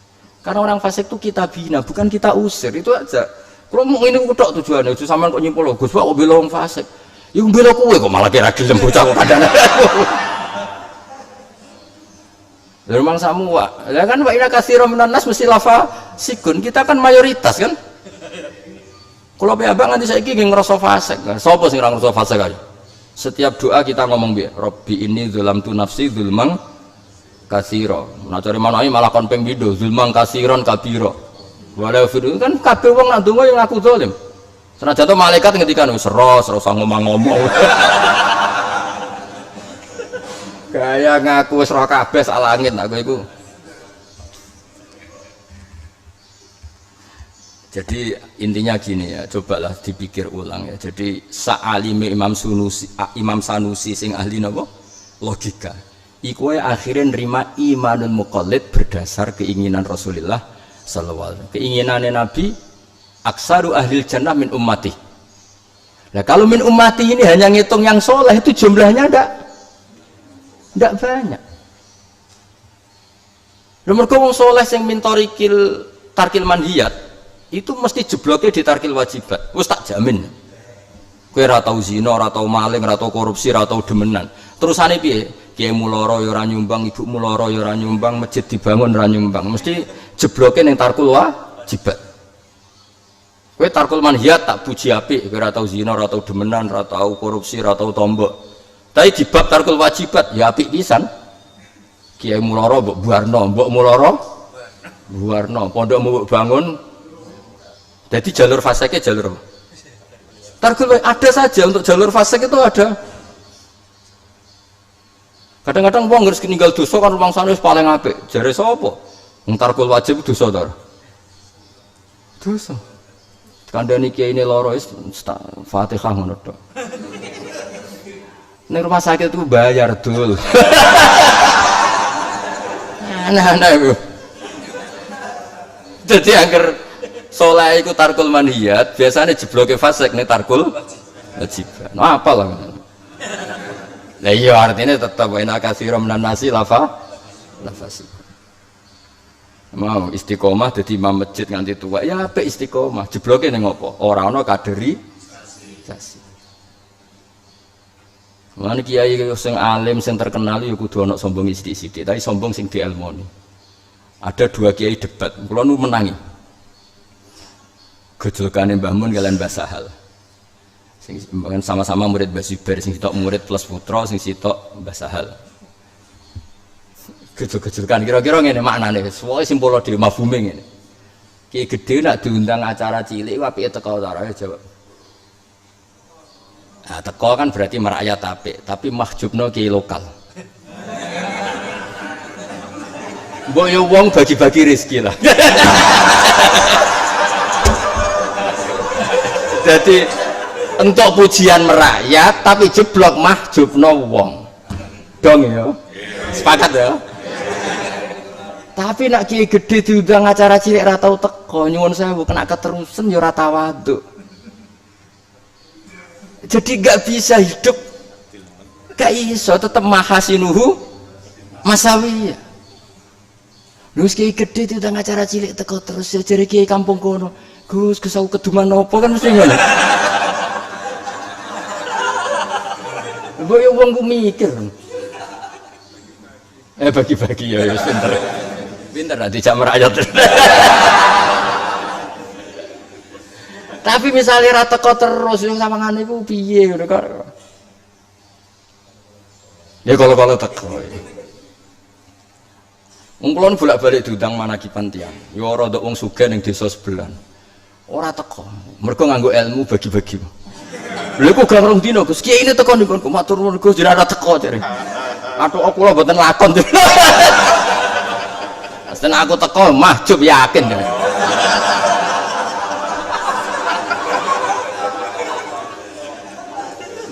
Karena orang fasik itu kita bina, bukan kita usir, itu aja. Kalau mau ini kutok tujuannya, itu sama kok nyimpul Gus Pak, kok bela orang fasik. Ya bela kowe kok malah kira gelem bocah kok kadang. Lha memang samu Pak. Ya kan wa ina katsira minan nas mesti lafa sikun. Kita kan mayoritas kan. Kalau abang nanti saiki nggih ngrasa fasik. Sapa sing ora ngrasa fasik aja? Setiap doa kita ngomong piye? Rabbi inni dzalamtu nafsi dzulman kasiro, nah cari mana ini malah kon ping pindho zulman kasiron kabiro. Walau firman kan kabeh wong nak ndonga yang ngaku zalim. Senajan to malaikat ngendikan wis ros ngomong-ngomong. Gaya ngaku wis ro kabeh sak langit aku iku. Jadi intinya gini ya, cobalah dipikir ulang ya. Jadi sa'alime Imam Sanusi sing ahli napa? Logika. Iku akhirnya nerima imanun muqallid berdasar keinginan Rasulullah sallallahu alaihi wasallam. Keinginannya Nabi aksaru ahlil jannah min ummati. Nah kalau min ummati ini hanya ngitung yang soleh itu jumlahnya enggak banyak. Nomor wong soleh yang min tarkil manhiyat itu mesti jebloknya di tarkil wajibat. Wis tak jamin. Kowe ora tau zina, ora tau maling, ora tau korupsi, ora tau demenan. Terusane piye? Kiai muloro ya ora nyumbang, ibu muloro ya ora nyumbang, masjid dibangun ora nyumbang. Mesti jebloke ning tarkul wajibat. Kowe tarkul manhiyat tak puji apik, kowe ora tau zina, ora tau demenan, ora tau korupsi, ora tau tombok. Tapi di bab tarkul wajibat ya apik pisan. Kiai muloro mbok buarno, mbok muloro buarno, pondokmu mbok bangun. Jadi jalur faseke jalur tarkul ada saja, untuk jalur fasek itu ada. Kadang-kadang wong harus ninggal dosa kan rumang sana paling apik. Jare sapa? Wong tarkul wajib dosa to. Dosa. Kandhane kiai ini loro wis Fatihah ngono tok. Ning rumah sakit itu bayar dul. Aneh-aneh. Jadi angker Soleh iku tarkul manhiyat, biasanya jebloke fasik nih tarkul wajibat. Nah, apa lah? Lah iya artinya tetap ina katsiran minan nasi lafasi. Mau istiqomah dadi imam masjid nganti tua. Ya apik istiqomah, jebloke ning apa? Ora ana kaderisasi. Mana kiai sing alim sing terkenal ya kudu ana sombong sithik-sithik, tapi sombong sing dielmoni. Ada dua kiai debat, kula nu menangi. Gejolkane Mbah Mun kalian Mbah Sahal. Sing sama-sama murid Mbah Zubair, sing sitok murid plus putra, sing sitok Mbah Sahal. Gejol-gejolkan kira-kira ngene maknane, pokoke simpul dhewe mafhume ngene. Kiai gedhe nak diundang acara cilik apike teko ora jawab. Nah, teko kan berarti merakyat apik, tapi mahjubno kiai lokal. Mbok yo wong bagi-bagi rezeki lah. Jadi untuk pujian merakyat tapi jeblok mahjubno wong. Dong ya. Sepakat ya. Tapi nak kiai gede diundang acara cilik ora tau teko, nyuwun sewu kena keterusan ya ora tawaduk. Jadi gak bisa hidup gak iso tetap mahasinuhu masawi. Lu kiai gede diundang acara cilik teko terus ya jare kiai kampung kono. Gus kesau keduman apa kan mesti ngono. Mbok yo wong ku mikir. Bagi-bagi ya pinter. Pinter nanti jam rakyat. Tapi misalnya ra teko terus yang samangane iku piye ngono kok. Ya kalau teko. Wong kula bolak-balik diundang manakipan tiyang. Ya ora ndok wong sugih ning desa sebelah. Ora teko, mergo nganggo ilmu bagi-bagi. Lha kok gak rong dina Gus, kiai ini teko niku matur nuwun Gus jenengan ora teko jare. Aduh kula mboten lakon. Asline aku teko mahjub yakin.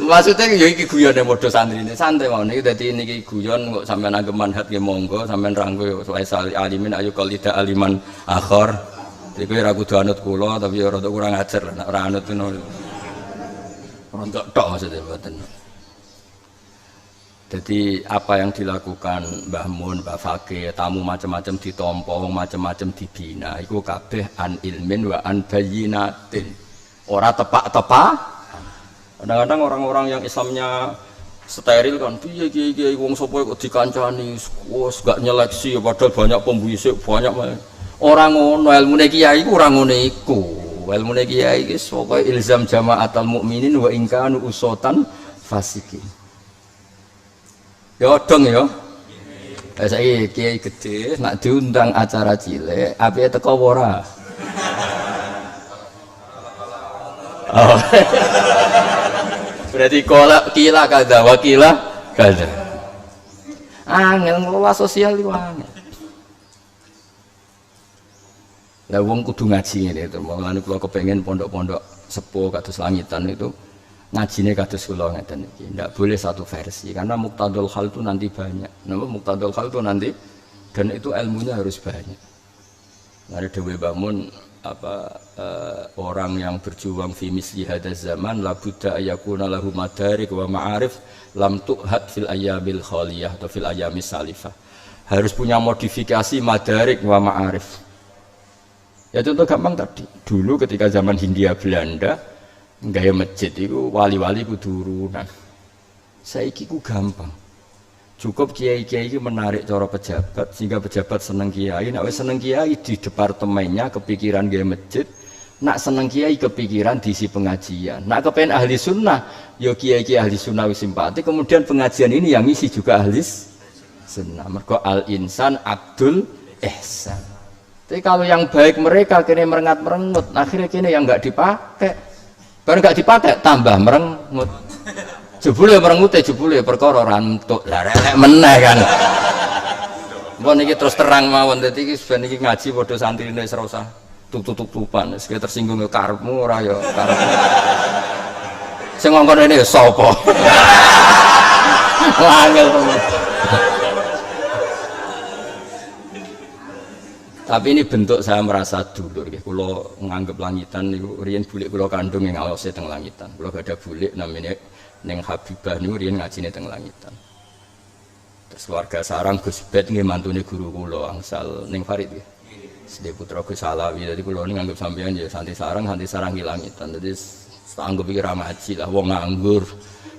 Maksudnya ya iki guyone modho santrine, santai mawon iki dadi niki guyon kok sampean anggap manhat nggih monggo, sampean ranggo soal alimin ayu qalida aliman akhir. Iku ora kudu anut kula tapi ora kurang ajar lah nek ora anut ngono. Rontok tok maksudnya mboten. Jadi apa yang dilakukan Mbah Mun, Mbah Fakih, tamu macam-macam ditampa, wong macam-macam dibina, iku kabeh an ilmin wa an bayyinatin. Ora tepak-tepak. Kadang-kadang orang-orang yang Islamnya steril kan, piye kiai wong sapa kok dikancani, wis gak nyeleksi padahal banyak pembisik, banyak orang ngono ilmune kiai ku ora ngono iku. Ilmune kiai iki pokoke ilzam jamaatul mukminin wa in kanu usatan fasikin. Ya dong ya. Saiki kiai gede nak diundang acara cilik, apike teko ora? Oh. Berarti kila kada wakila kada. Angel ngelola sosial iku angel. Lah wong kudu ngaji ngene itu. Mulane kula kepengin pondok-pondok sepuh kados langitan itu ngajine kados kula ngeten iki. Ndak boleh satu versi karena muqtadul hal itu nanti banyak. Napa muqtadul hal itu nanti dan itu ilmunya harus banyak. Mari dhewe bangun orang yang berjuang fi misli hadaz zaman la budda ayakuna lahu madarik wa ma'arif lam tu'had fil ayyamil khaliyah atau fil ayyamis salifah. Harus punya modifikasi madarik wa ma'arif. Ya contoh gampang tadi, dulu ketika zaman Hindia Belanda gaya masjid itu wali-wali kudu urunan. Saiki ku gampang. Cukup kiai-kiai menarik cara pejabat sehingga pejabat seneng kiai, nak wis seneng kiai di departemennya kepikiran gaya masjid, nak seneng kiai kepikiran diisi pengajian. Nak kepengen ahli sunnah, yo kiai-kiai ahli sunnah wis simpati, kemudian pengajian ini yang isi juga ahli sunnah. Mergo al insan abdul ihsan. Tapi kalau yang baik mereka kini merengat-merengut, akhirnya kini yang nggak dipakai, baru nggak dipakai tambah merengut. Jebule merengut jebule perkara rantuk, larek meneh kan. Mbok niki terus terang mawon, dadi iki ben iki ngaji padha santrine ora usah tutup-tutupan, wis tersinggung karepmu ora ya karepmu. Sing ngongkon ini sapa? Angel temen. Tapi ini bentuk saya merasa dulur. Kalau nganggep langitan, riyen bulik kalau kandung yang ngawasi teng langitan. Kalau gak ada bulik namanya neng Habibah niku riyen ngajine teng langitan. Terus warga sarang Gus Bet nggih mantune guru kula angsal ning Farid nggih. Sedhe putra Gus Alawi. Dadi kula niku nganggep sampeyan ya santi sarang ki langitan. Dadi anggap iki ra ngaji lah wong nganggur.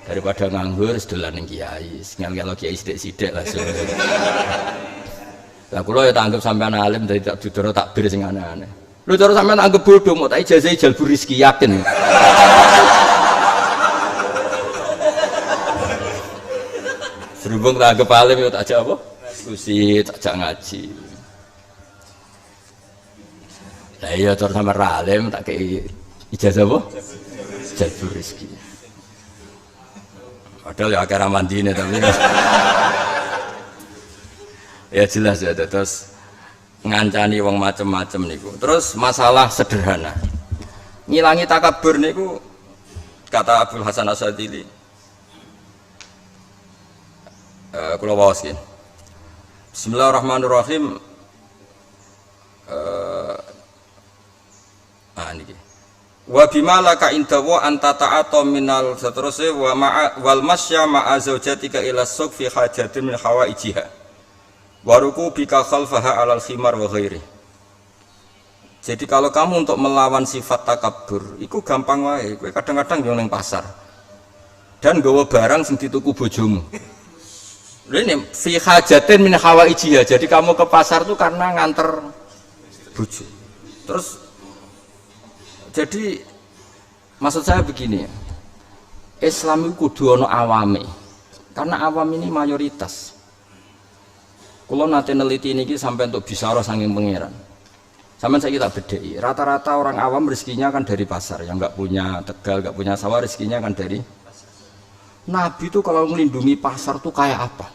Daripada nganggur sedolan ning kiai. Kalau kiai sithik-sithik langsung. Lah kula ya tak anggap sampean alim dadi tak dudoro takbir sing aneh-aneh. Lho cara sampean anggap bodoh mau tak ijazah jalbur rezeki yakin. Serubung tak anggap alim ya tak ajak apa? Diskusi, tak ajak ngaji. Lah iya cara sampean alim tak kei ijazah apa? Jalbur rezeki. Padahal ya akeh mandine tapi ya jelas ya, terus ngancani wong macem-macem niku. Terus masalah sederhana, ngilangi takabur niku kata Abdul Hasan Asadili. Kula waos nggih. Bismillahirrahmanirrahim. Niki. Wa bima laka indawa anta ta'ata minal seterusnya wa wal masya ma'a zaujatika ila suq fi hajatin min hawaijiha. Waruku bika khalfaha alal khimar wa ghairi. Jadi kalau kamu untuk melawan sifat takabur, itu gampang wae. Kowe kadang-kadang yo ning pasar. Dan nggawa barang sing dituku bojomu. Ini fi hajatin min hawaijiha. Jadi kamu ke pasar tuh karena nganter bojo. Terus jadi maksud saya begini ya. Islam itu kudu ana awame. Karena awam ini mayoritas. Kalau nanti neliti ini sampai untuk bicara saking pangeran. Sampai saya kita bedai. Rata-rata orang awam rezekinya kan dari pasar. Yang nggak punya tegal, nggak punya sawah rezekinya kan dari pasar. Nabi itu kalau melindungi pasar tuh kayak apa?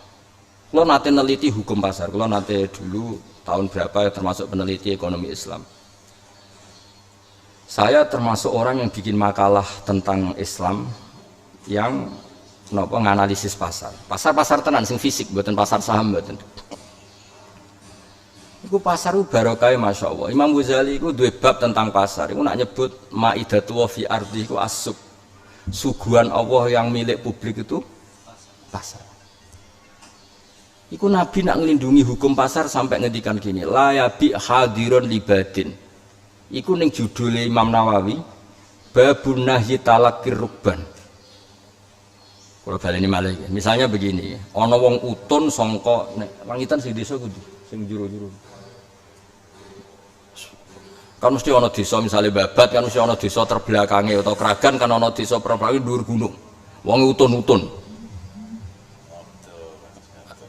Kalau nanti neliti hukum pasar. Kalau nanti dulu tahun berapa termasuk peneliti ekonomi Islam. Saya termasuk orang yang bikin makalah tentang Islam yang nganalisis pasar. Pasar tenan sing fisik, buatan pasar saham buatan. Iku pasar itu barokah Masya Allah. Imam Ghazali itu dua bab tentang pasar. Iku nak nyebut ma'idatu wa fi ardi iku asuk. Suguhan Allah yang milik publik itu pasar. Iku Nabi nak ngelindungi hukum pasar sampai ngedikan gini. La yabi hadirun libadin. Iku ning judule Imam Nawawi babun nahyi talakir rukban. Kalau baleni malih misalnya begini, ana wong utun sangka nek langitan sing desa kudu sing juru-juru. Kan mesti ana desa misalnya Babat kan mesti ana desa terbelakange atau Kragan kan ana desa perbelakange dhuwur gunung. Wong utun-utun.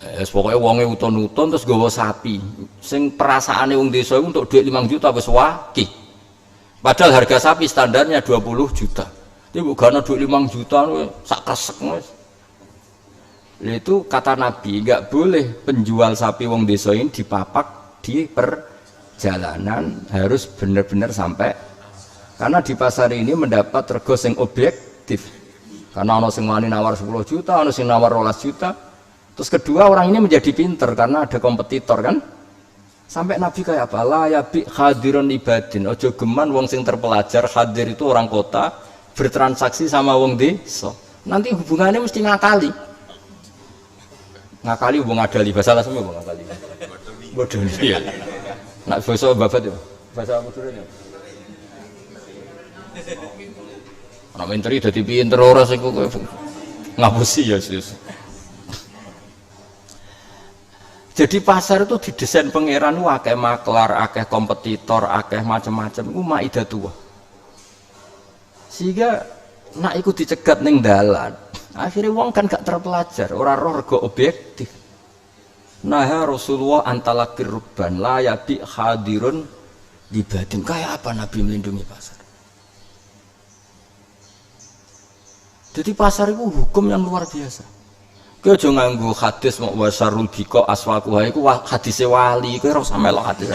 Pokoknya wonge utun-utun terus gawa sapi. Sing perasaane wong desa iku untuk duit 5 juta wis waki. Padahal harga sapi standarnya 20 juta. Iki mbok gana duit 5 juta sak kresek wis. Itu kata Nabi, enggak boleh penjual sapi wong desa ini dipapak di perjalanan, harus benar-benar sampai. Karena di pasar ini mendapat rego sing objektif. Karena ana sing wani nawar 10 juta, ana sing nawar 12 juta. Terus kedua orang ini menjadi pinter karena ada kompetitor kan. Sampai Nabi kayak apa? La yabi hadirun ibadin. Ojo geman wong sing terpelajar, hadir itu orang kota bertransaksi sama wong desa. Nanti hubungannya mesti ngakali. Ngakali hubung adali bahasa semua hubung ngakali. Bodoh iya. Nak bahasa babat ya. Bahasa bodoh ya. Anak menteri dadi pinter ora sing ngapusi ya sis. Jadi pasar itu didesain pangeran akeh maklar, akeh kompetitor, akeh macam-macam iku maidatullah. Sehingga nak ikut dicegat ning dalan, akhirnya wong kan gak terpelajar, ora roh rego objektif. Nah Rasulullah antalakir rukban la yabi hadirun dibadin. Kayak apa Nabi melindungi pasar? Jadi pasar itu hukum yang luar biasa. Kowe aja nganggo hadis mau wasarul biko aswaquha iku hadise wali, kowe ora usah melok hadis.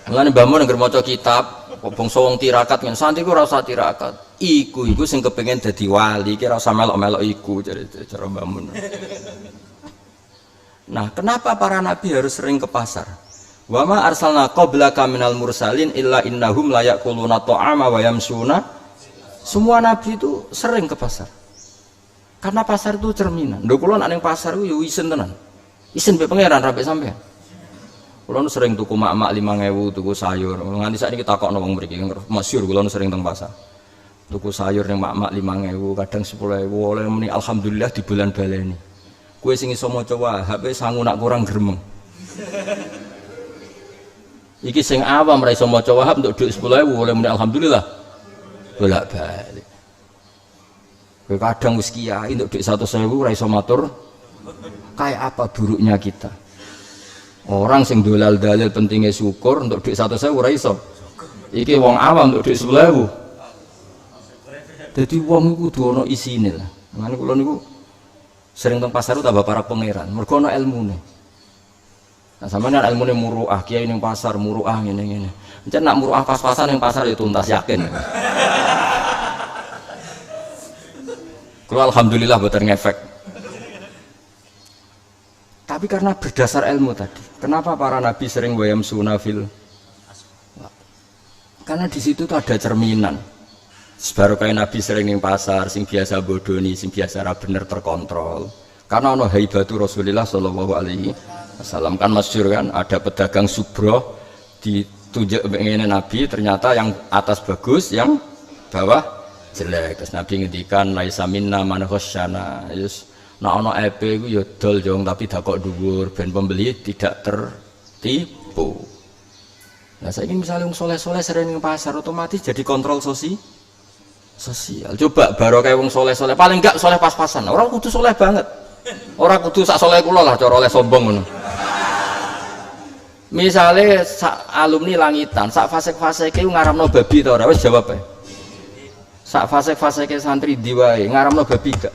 Mulane mbahmu nek maca kitab bangsa wong tirakat ngene santi ku ora usah tirakat. Iku sing kepengin dadi wali, ki ora usah melok-melok iku cara mbahmu. Nah, kenapa para nabi harus sering ke pasar? Wa ma arsalna qablaka minal mursalin illa innahum la yaquluna ta'ama wa yamsuna. Semua nabi itu sering ke pasar. Karena pasar itu cerminan. Lho kula nek ning pasar ku yo isen tenan. Isen be pangeran rapi sampean. Kula nu sering tuku mak-mak 5.000 tuku sayur. Nganti saiki takokno wong mriki masyhur kula nu sering teng pasar. Tuku sayur ning mak-mak 5.000, kadang 10.000 oleh muni alhamdulillah di bulan baleni. Kowe sing iso maca Wahab sangu nak kurang gremeng. Iki sing awam ra iso maca Wahab untuk dhuwit 10.000 oleh muni alhamdulillah. Bolak-balik. Kowe kadang wis kiai untuk dhuwit 100.000 ra iso matur. Kayak apa buruknya kita? Orang sing dolal dalil pentingnya syukur untuk dhuwit 100.000 ora iso. Iki wong awam untuk dhuwit 10.000. Dadi wong iku kudu ana isine lah. Mane kula niku sering teng pasar tambah para pangeran, mergo ana ilmune. Nah sampeyan nek ilmune muruah, kiai ning pasar muruah ngene-ngene. Encen nak muruah pas-pasan ning pasar ya tuntas yakin. Kula alhamdulillah boten ngefek. Tapi karena berdasar ilmu tadi, kenapa para nabi sering wayam sunafil? Karena di situ tuh ada cerminan. Sebaru kayak nabi sering ning pasar, sing biasa bodoni, sing biasa ra bener terkontrol. Karena ono haibatu Rasulullah sallallahu alaihi wasallam kan masyhur kan, ada pedagang subroh ditunjuk ngene nabi, ternyata yang atas bagus, yang bawah jelek. Terus nabi ngendikan laisa minna man khasyana. Yes. Nah ono EP iku ya dol jong tapi dakok dhuwur ben pembeli tidak tertipu. Nah saya ingin misalnya wong soleh-soleh sering ning pasar otomatis jadi kontrol sosial. Coba baru kayak wong soleh-soleh paling enggak soleh pas-pasan. Orang kudu soleh banget. Orang kudu sak soleh kula lah cara oleh sombong ngono. Misale sak alumni langitan, sak fasek-faseke ngaramno babi ta ora? Wis jawab ae. Sak fasek-faseke santri ndi wae ngaramno babi gak?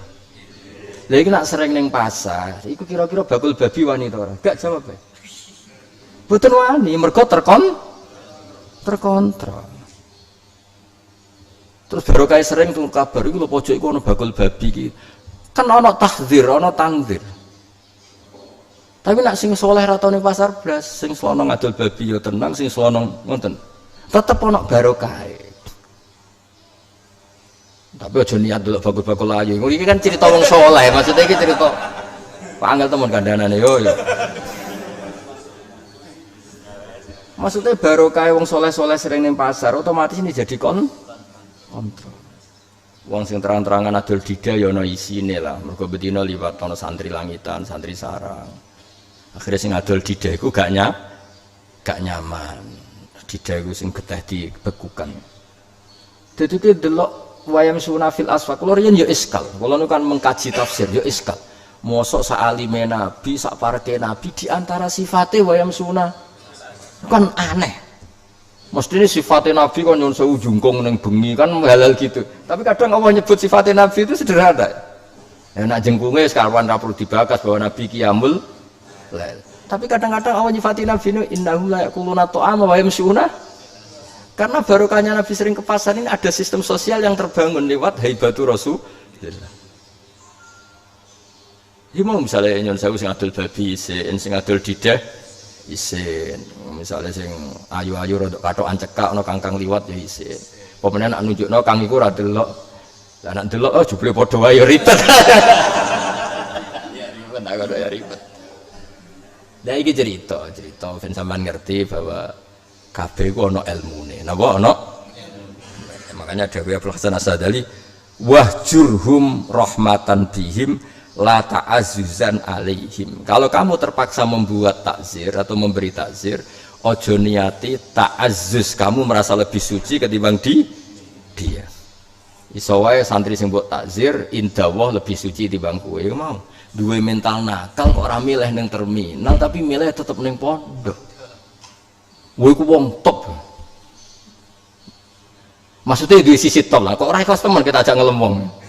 Lha iki nak sering ning pasar, iku kira-kira bakul babi wani ta ora? Gak jawab ae. Boten wani, mergo terkontrol. Terus baru kayak sering tuh kabar itu lho pojok iku ana bakul babi iki. Kan ana tahdzir, ana tangdzir. Tapi nak sing saleh ra tau ning pasar blas, sing slono ngadol babi ya tenang, sing slono ngoten. Tetep ana barokah. Tapi aja niat delok bakul-bakul ayu. Iki kan cerita wong saleh, maksudnya iki cerita Pak Angel temen kandhanane yo. Maksudnya barokah wong saleh-saleh sering ning pasar, otomatis ini jadi kontrol. Wong sing terang-terangan adol dida ya ana isine lah. Mergo betina liwat ana santri langitan, santri sarang. Akhirnya sing adol dida iku gak nyaman. Dida iku sing getih dibekukan. Dadi ki delok wayam sunafil asfaq. Kulo riyen ya iskal. Kulo nu kan mengkaji tafsir ya iskal. Mosok sak alime nabi, sak pareke nabi di antara sifate wayam sunah kan aneh. Mestinya sifatnya Nabi kan nyuwun sewu jungkung ning bengi kan halal gitu. Tapi kadang Allah nyebut sifatnya Nabi itu sederhana. Ya nak jengkunge sekarang ra perlu dibakas bahwa Nabi qiyamul lail. Tapi kadang-kadang Allah nyifatin Nabi ini innahu la yaquluna ta'ama wa yamshuna. Karena barokahnya Nabi sering ke pasar ini ada sistem sosial yang terbangun lewat haibatu Rasulullah. Iki mau misalnya nyuwun sewu sing adol babi isin, sing adol didah isin, misalnya sing ayu-ayu rodok katokan cekak ana kangkang liwat ya isin. Pemene nak nunjukno kang iku ora delok. Lah nak delok oh jebule padha wae ya ribet. Ya ribet nak kok ya ribet. Lah iki cerita ben sampean ngerti bahwa kabeh ku ana ilmune. Napa ana? Makanya Dewi Abdul Hasan As-Sadali wahjurhum rahmatan bihim la ta'azzuzan alaihim. Kalau kamu terpaksa membuat takzir atau memberi takzir, ojo niati ta'azzuz, kamu merasa lebih suci ketimbang dia. Iso wae santri sing mbok takzir indawah lebih suci timbang kowe. Mau duwe mental nakal kok ora milih ning terminal tapi milih tetep ning pondok. Kowe ku wong top. Maksudnya di sisi top lah, kok ora ikhlas temen kita ajak ngelempong.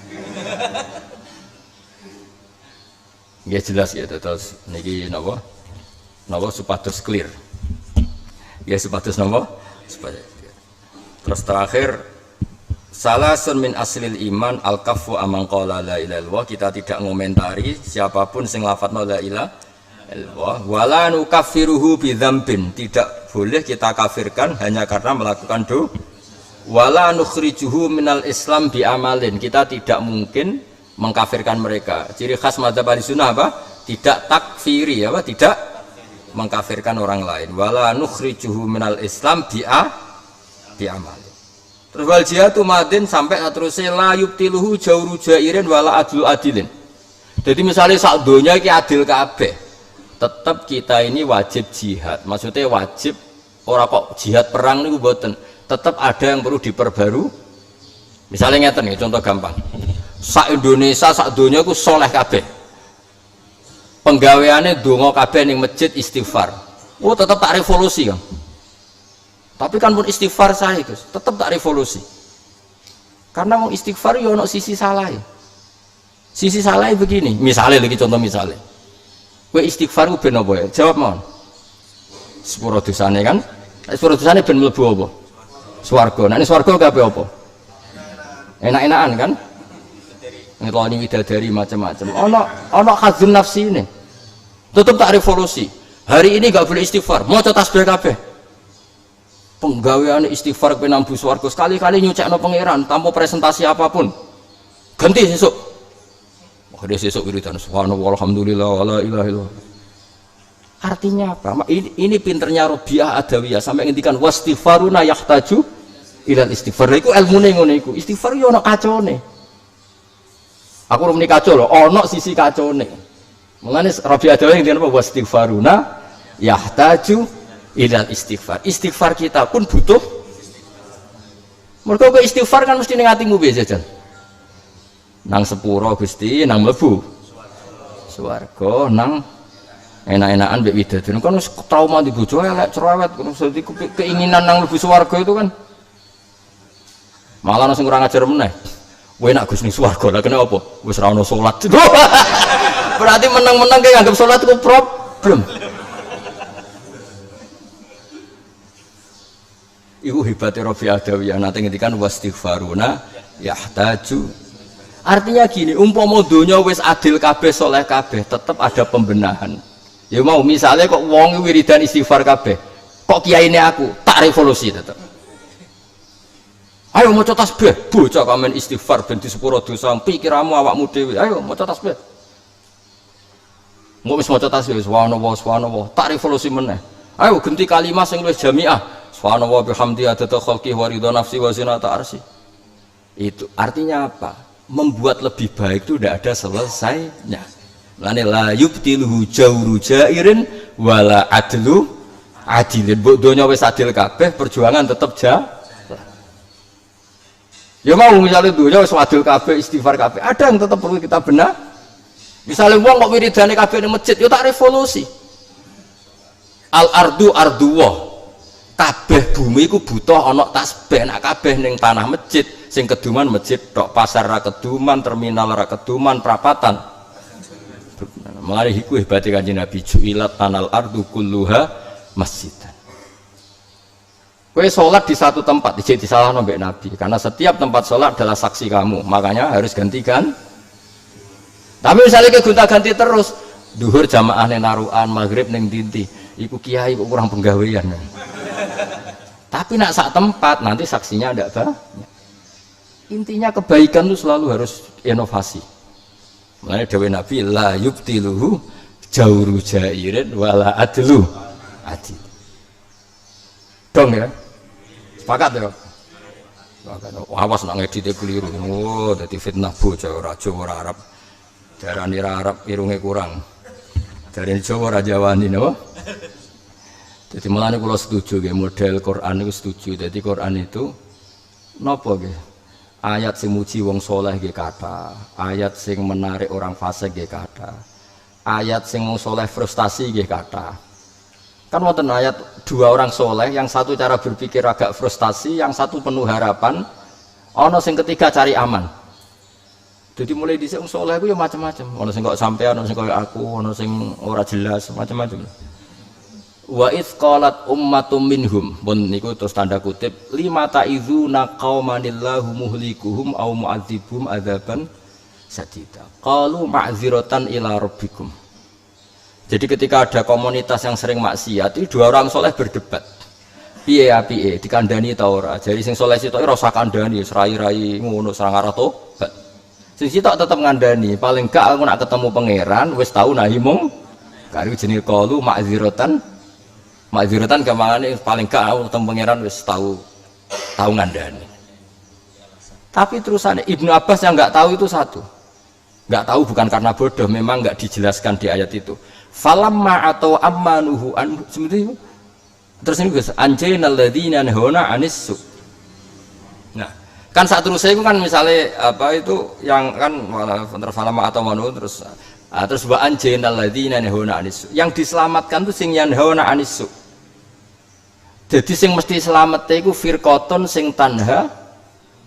Ya jelas ya terus niki napa supados clear. Ya supados napa? Supaya. Terus terakhir salasun min aslil iman al-kaffu amman qala la ilaha illallah, kita tidak ngomentari siapapun sing lafadzna la ilaha Allah. Wala nukaffiruhu bidzambin, tidak boleh kita kafirkan hanya karena melakukan dosa. Wala nukhrijuhu minal Islam bi amalin, kita tidak mungkin mengkafirkan mereka. Ciri khas madzhab Ahlussunnah apa? Tidak takfiri, apa? Tidak mengkafirkan orang lain. Wala nukhrijuhu minal Islam bi amalin. Terus wal jihadu madin sampai terusnya la yubtiluhu jawru jairin wala adlu adilin. Jadi misalnya sak donya iki adil kabeh, tetap kita ini wajib jihad. Maksudnya wajib, ora kok jihad perang niku mboten. Tetap ada yang perlu diperbaru. Misalnya ngeten nih, contoh gampang. Sak Indonesia sak donya iku soleh kabeh. Penggaweane donga kabeh ning masjid istighfar. Oh, tetap tak revolusi kan. Tapi kan pun istighfar saya Gus, tetap tak revolusi. Karena mau istighfar yo ono sisi salah. Sisi salah begini, misalnya lagi contoh misalnya. Kowe istighfar ku ben apa ya? Jawab mon. Sepuro dosane kan? Sepuro dosane ben mlebu apa? Swarga. Nek swarga kabeh apa? Enak-enakan kan? Ngeloni widadari macam-macam. Ono khazun nafsi ini. Tetap tak revolusi. Hari ini gak boleh istighfar. Mau tasbih kabeh. Penggawean istighfar ke nambu swarga sekali-kali nyucekno pangeran tanpa presentasi apapun. Ganti sesuk. Dia sesuk wiridan subhanallah alhamdulillah wala ilaha illallah. Artinya apa? Ini pinternya Rabi'ah Adawiyah sampai ngendikan wastighfaruna yahtaju ilal istighfar. Iku ilmune ngono iku. Istighfar yo ono kacone. Aku muni kacau lho, ono sisi kacone. Mulane Rabi'ah Adawiyah ngendikan apa wastighfaruna yahtaju ilal istighfar. Istighfar kita pun butuh. Mergo kok istighfar kan mesti ning atimu piye jajan. Nang sepuro Gusti, nang mlebu swarga, nang enak-enakan mbek widadari. Kan wis trauma di bojo elek cerewet, dadi keinginan nang mlebu swarga itu kan. Malah sing kurang ajar meneh. Kowe nak Gus ning swarga, lha kene apa? Wis ra ono salat. Berarti menang-menang kayak nganggep salat itu problem. Iku hebatnya Rabi'ah Adawiyah nanti ngendikan wastighfaruna yahtaju. Artinya gini, umpama donya wis adil kabeh soleh kabeh, tetap ada pembenahan. Ya mau misalnya kok wong wiridan istighfar kabeh, kok kiyaine aku tak revolusi tetap. Ayo maca tasbih, bocah kamen istighfar ben disepuro dosa, pikiramu awakmu dhewe. Ayo maca tasbih. Mau wis maca tasbih subhanallah, tak revolusi meneh. Ayo ganti kalimat sing luwih jamiah. Subhanallah bihamdi adada khalqi wa ridha nafsi wa zinata arsy. Itu artinya apa? Membuat lebih baik itu tidak ada selesainya. Lane la yubtiluhu jawru jairin wala adlu adilin. Mbok donya wis adil kabeh, perjuangan tetap jalan. Ya mau misalnya donya wis adil kabeh, istighfar kabeh, ada yang tetap perlu kita benar. Misalnya wong kok wiridane kabeh ning masjid, ya tak revolusi. Al ardu arduwah. Kabeh bumi iku butuh ana tasbih, nek kabeh ning tanah masjid, sing keduman masjid tok, pasar ra keduman, terminal ra keduman, prapatan. Mulane iku hebate Kanjeng Nabi ju'ilat tanal ardu kulluha masjidan. Kowe salat di satu tempat dijek disalahno mbek Nabi, karena setiap tempat salat adalah saksi kamu, makanya harus gantikan. Tapi misalnya gonta-ganti terus, duhur jamaah ning narukan, maghrib ning dinti, iku kiai kok kurang penggawean. Tapi nak sak tempat nanti saksinya ada banyak. Intinya kebaikan itu selalu harus inovasi. Mulane dawuh Nabi la yubtiluhu jawru jairin wala adlu adil. Dong ya. Sepakat ya. Awas nak ngedite keliru. Oh, dadi fitnah bocah ora Jawa ora Arab. Darani ra Arab irunge kurang. Darani Jawa ora Jawani napa? Jadi mulane kula setuju nggih model Quran itu setuju. Jadi Quran itu napa nggih? Ayat sing muji wong saleh nggih kathah, ayat sing menarik orang fasik nggih kathah. Ayat sing wong saleh frustasi nggih kathah. Kan wonten ayat dua orang saleh, yang satu cara berpikir agak frustasi, yang satu penuh harapan, ana sing ketiga cari aman. Jadi mulai dhisik wong saleh ku ya macam-macam. Ana sing kok sampean, ana sing koyo aku, ana sing ora jelas, macam-macam. Wa idz qalat ummatum minhum, pun niku terus tanda kutip, lima ta'izuna qaumanillahu muhlikuhum aw mu'adzibum adzaban sadida. Qalu ma'dziratan ila rabbikum. Jadi ketika ada komunitas yang sering maksiat, itu dua orang soleh berdebat. Piye ya piye, dikandani ta ora. Jadi sing soleh sitok ora usah kandani, rai-rai ngono sareng arah tobat. Sing sitok tetep ngandani, paling gak aku nak ketemu pangeran wis tau nahi mungkar jenenge qalu ma'dziratan. Ma'dziratan gampangane paling gak aku ketemu pangeran wis tau ngandani. Tapi terusannya Ibnu Abbas yang nggak tahu itu satu. Nggak tahu bukan karena bodoh, memang nggak dijelaskan di ayat itu. Falamma atau ammanuhu an seperti itu. Terus ini guys, anjainal ladzina nahuna anis su. Nah, kan saat terus itu kan misalnya apa itu yang kan falamma atau manu terus wa anjainal ladzina nahuna anis su. Yang diselamatkan tuh sing yanhauna anis su. Jadi sing mesti selamat iku firqatun sing tanha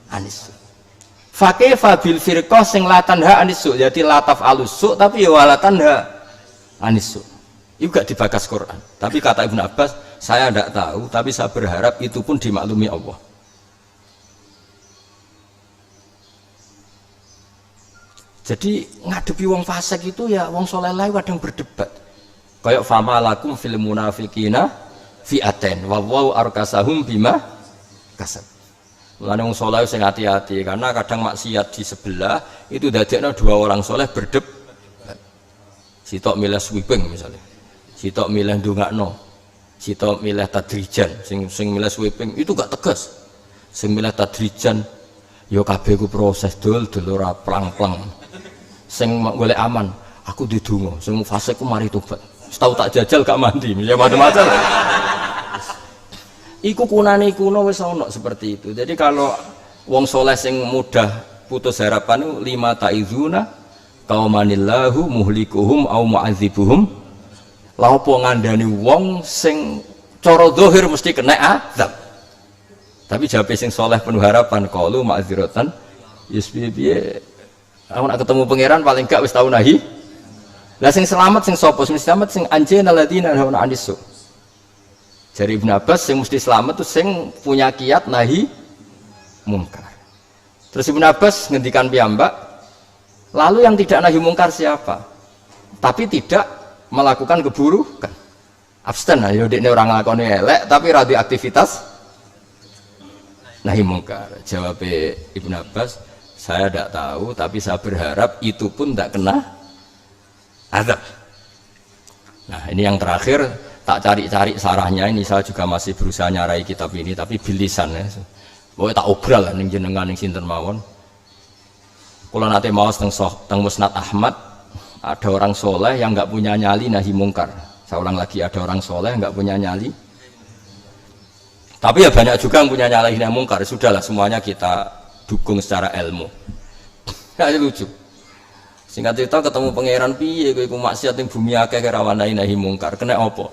anis su. Fakih fabil firqah sing la tanha anis su. Jadi lataf alusu tapi ya wala tanha anis su. Itu gak dibakas Quran. Tapi kata Ibnu Abbas, saya tidak tahu, tapi saya berharap itu pun dimaklumi Allah. Jadi ngadepi wong fasik itu ya wong soleh lain kadang berdebat. Kayak fama lakum fil munafiqina fi'aten wa waw arkasahum bima kasab. Mulane wong soleh sing hati-hati karena kadang maksiat di sebelah itu dadekno dua orang soleh berdebat. Sitok milih sweeping misalnya. Sitok milih ndongakno. Sitok milih tadrijan, sing milih sweeping itu gak tegas. Sing milih tadrijan ya kabeh ku proses dul ora plang-plang. Sing golek aman, aku didonga, sing fasik ku mari tobat. Setau tak jajal gak mandi, ya macam-macam. Iku kunane kuno wis ana seperti itu. Jadi kalau wong soleh sing mudah putus harapan itu lima taizuna qaumanillahu muhlikuhum au mu'adzibuhum. Lah apa ngandani wong sing cara zahir mesti kena azab. Tapi jawab sing soleh penuh harapan qalu ma'dziratan piye aku nak ketemu pangeran paling gak wis tau nahi. Lah sing selamat sing sapa? Sing selamat sing anjana ladina hauna anisu. Jari Ibnu Abbas sing mesti selamat tuh sing punya kiat nahi mungkar. Terus Ibnu Abbas ngendikan piyambak, lalu yang tidak nahi mungkar siapa? Tapi tidak melakukan keburukan, abstain. Ayo dekne orang nglakoni elek tapi radioaktivitas nahi mungkar. Jawab Ibnu Abbas, saya tidak tahu tapi saya berharap itu pun tidak kena azab. Nah ini yang terakhir tak cari-cari sarahnya, ini saya juga masih berusaha nyarai kitab ini tapi bilisan ya. Pokoknya tak obral lah ning jenengan ning sinten mawon. Kula nate maos teng Musnad Ahmad. Ada orang soleh yang nggak punya nyali nahi mungkar. Saya ulang lagi, ada orang soleh nggak punya nyali. Tapi ya banyak juga yang punya nyali nahi mungkar. Sudahlah semuanya kita dukung secara ilmu. Kayak lucu. Singkat cerita ketemu pangeran piye kowe iku maksiat ning bumi akeh rawan nahi mungkar. Kena apa?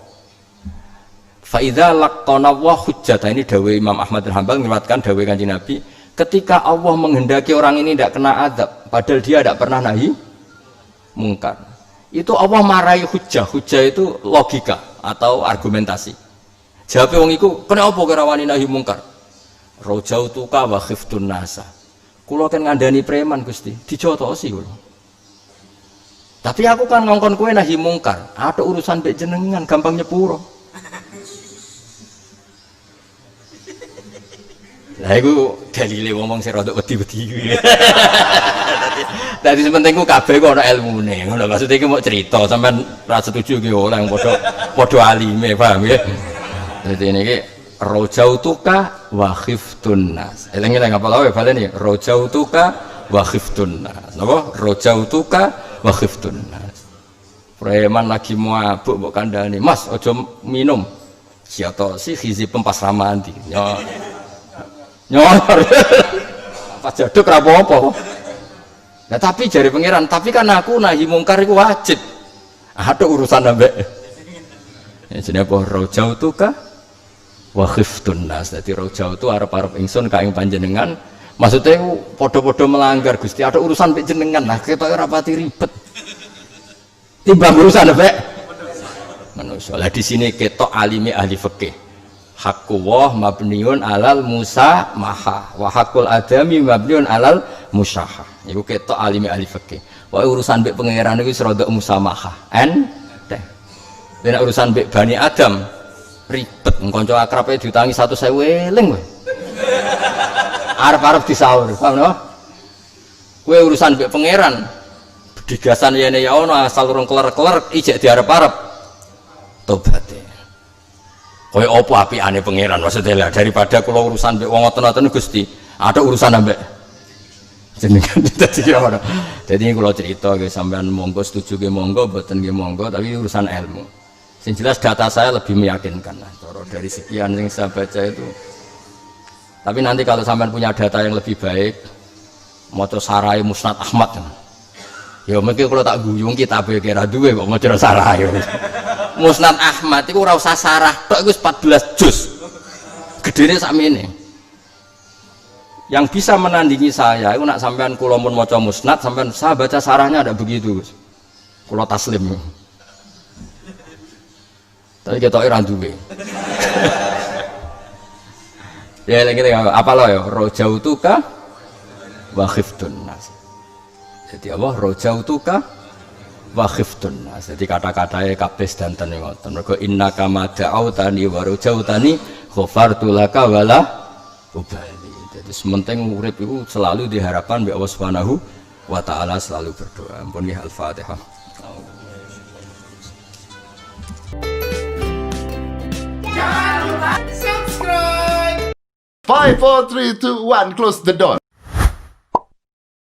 Fa idza laqana wa hujjata, ini dawuh Imam Ahmad bin Hanbal meriwayatkan dawuh Kanjeng Nabi, ketika Allah menghendaki orang ini tidak kena azab padahal dia tidak pernah nahi mungkar, itu Allah marahi hujjah. Hujjah itu logika atau argumentasi. Jawabnya wong iku, kenapa kira wani nahi mungkar? Rojautuka wa khiftun nasa. Kulo kan ngandani preman Gusti, dijotosi kulo. Tapi aku kan ngongkon kowe nahi mungkar, ada urusan mbek jenengan gampang nyepuro. Lah iku dalile ngomong sing rada wedi-wedi. Dadi sementing ku kabeh ku ana ilmune. Ngono maksud iki mau cerita sampean ra setuju ki oleh padha alime, paham ya. Dadi niki rojautuka wa khiftun nas. Eling-eling apa lawe baleni rojautuka wa khiftun nas. Napa? Rojautuka wa khiftun nas. Preman lagi mabuk mbok kandhani, "Mas, aja minum." Siato si khizi pempas ramandi. Nyor. Pas jaduk ra apa-apa. Nah tapi jari pangeran, tapi kan aku nahi mungkar iku wajib. Ada urusan ambek. Ya jenenge apa? Rojautuka wa khiftun nas. Dadi rojautu arep-arep ingsun ka ing panjenengan. Maksudnya padha-padha melanggar Gusti, ada urusan mbek jenengan. Nah ketok ora pati ribet. Timbang urusan ambek manusia. Lah di sini ketok alime ahli fikih. Haqqullah mabniun alal musamaha wa haqqul adami mabniun alal musyahah. Iku ketok alime ahli fikih. Wae urusan mbek pangeran iki wis rada musamaha. Enteng. Nek urusan mbek Bani Adam ribet, kanca akrabe diutangi 100.000 eling kowe. Arep-arep disaur, paham no? Kowe urusan mbek pangeran digasan yene ya ono asal urung keler-keler ijek diarep-arep tobaté. Kowe opo apikane pangeran maksudnya lah daripada kula urusan mbek wong ngoten-ngoten Gusti, ada urusan ambek jenengan dadi kira. Jadi kula cerita nggih sampean monggo setuju nggih monggo, mboten nggih monggo, tapi urusan ilmu. Sing jelas data saya lebih meyakinkan lah. Dari sekian yang saya baca itu. Tapi nanti kalau sampean punya data yang lebih baik, maca sarai Musnad Ahmad. Ya mungkin kalau tak guyung kitabe kira duwe kok maca sarai. Musnad Ahmad iku ora usah sarah, tok iku 14 juz. Gedene sakmene. Yang bisa menandingi saya itu nak sampean kula mun maca musnad, sampean saya baca sarahnya ada begitu. Kula taslim. Tapi ketoke ra duwe. Ya lagi apa lo ya? Rojautuka wa khiftun nas. Jadi apa? Rojautuka wa khiftun nas. Jadi kata-katanya kabeh danten ngoten. Mergo innaka ma da'autani wa rojautani ghafartu laka wala ubali. Jadi sementing urip itu selalu diharapkan mbek Allah Subhanahu wa taala, selalu berdoa. Ampun nggih Al-Fatihah. 5, 4, 3, 2, 1, close the door.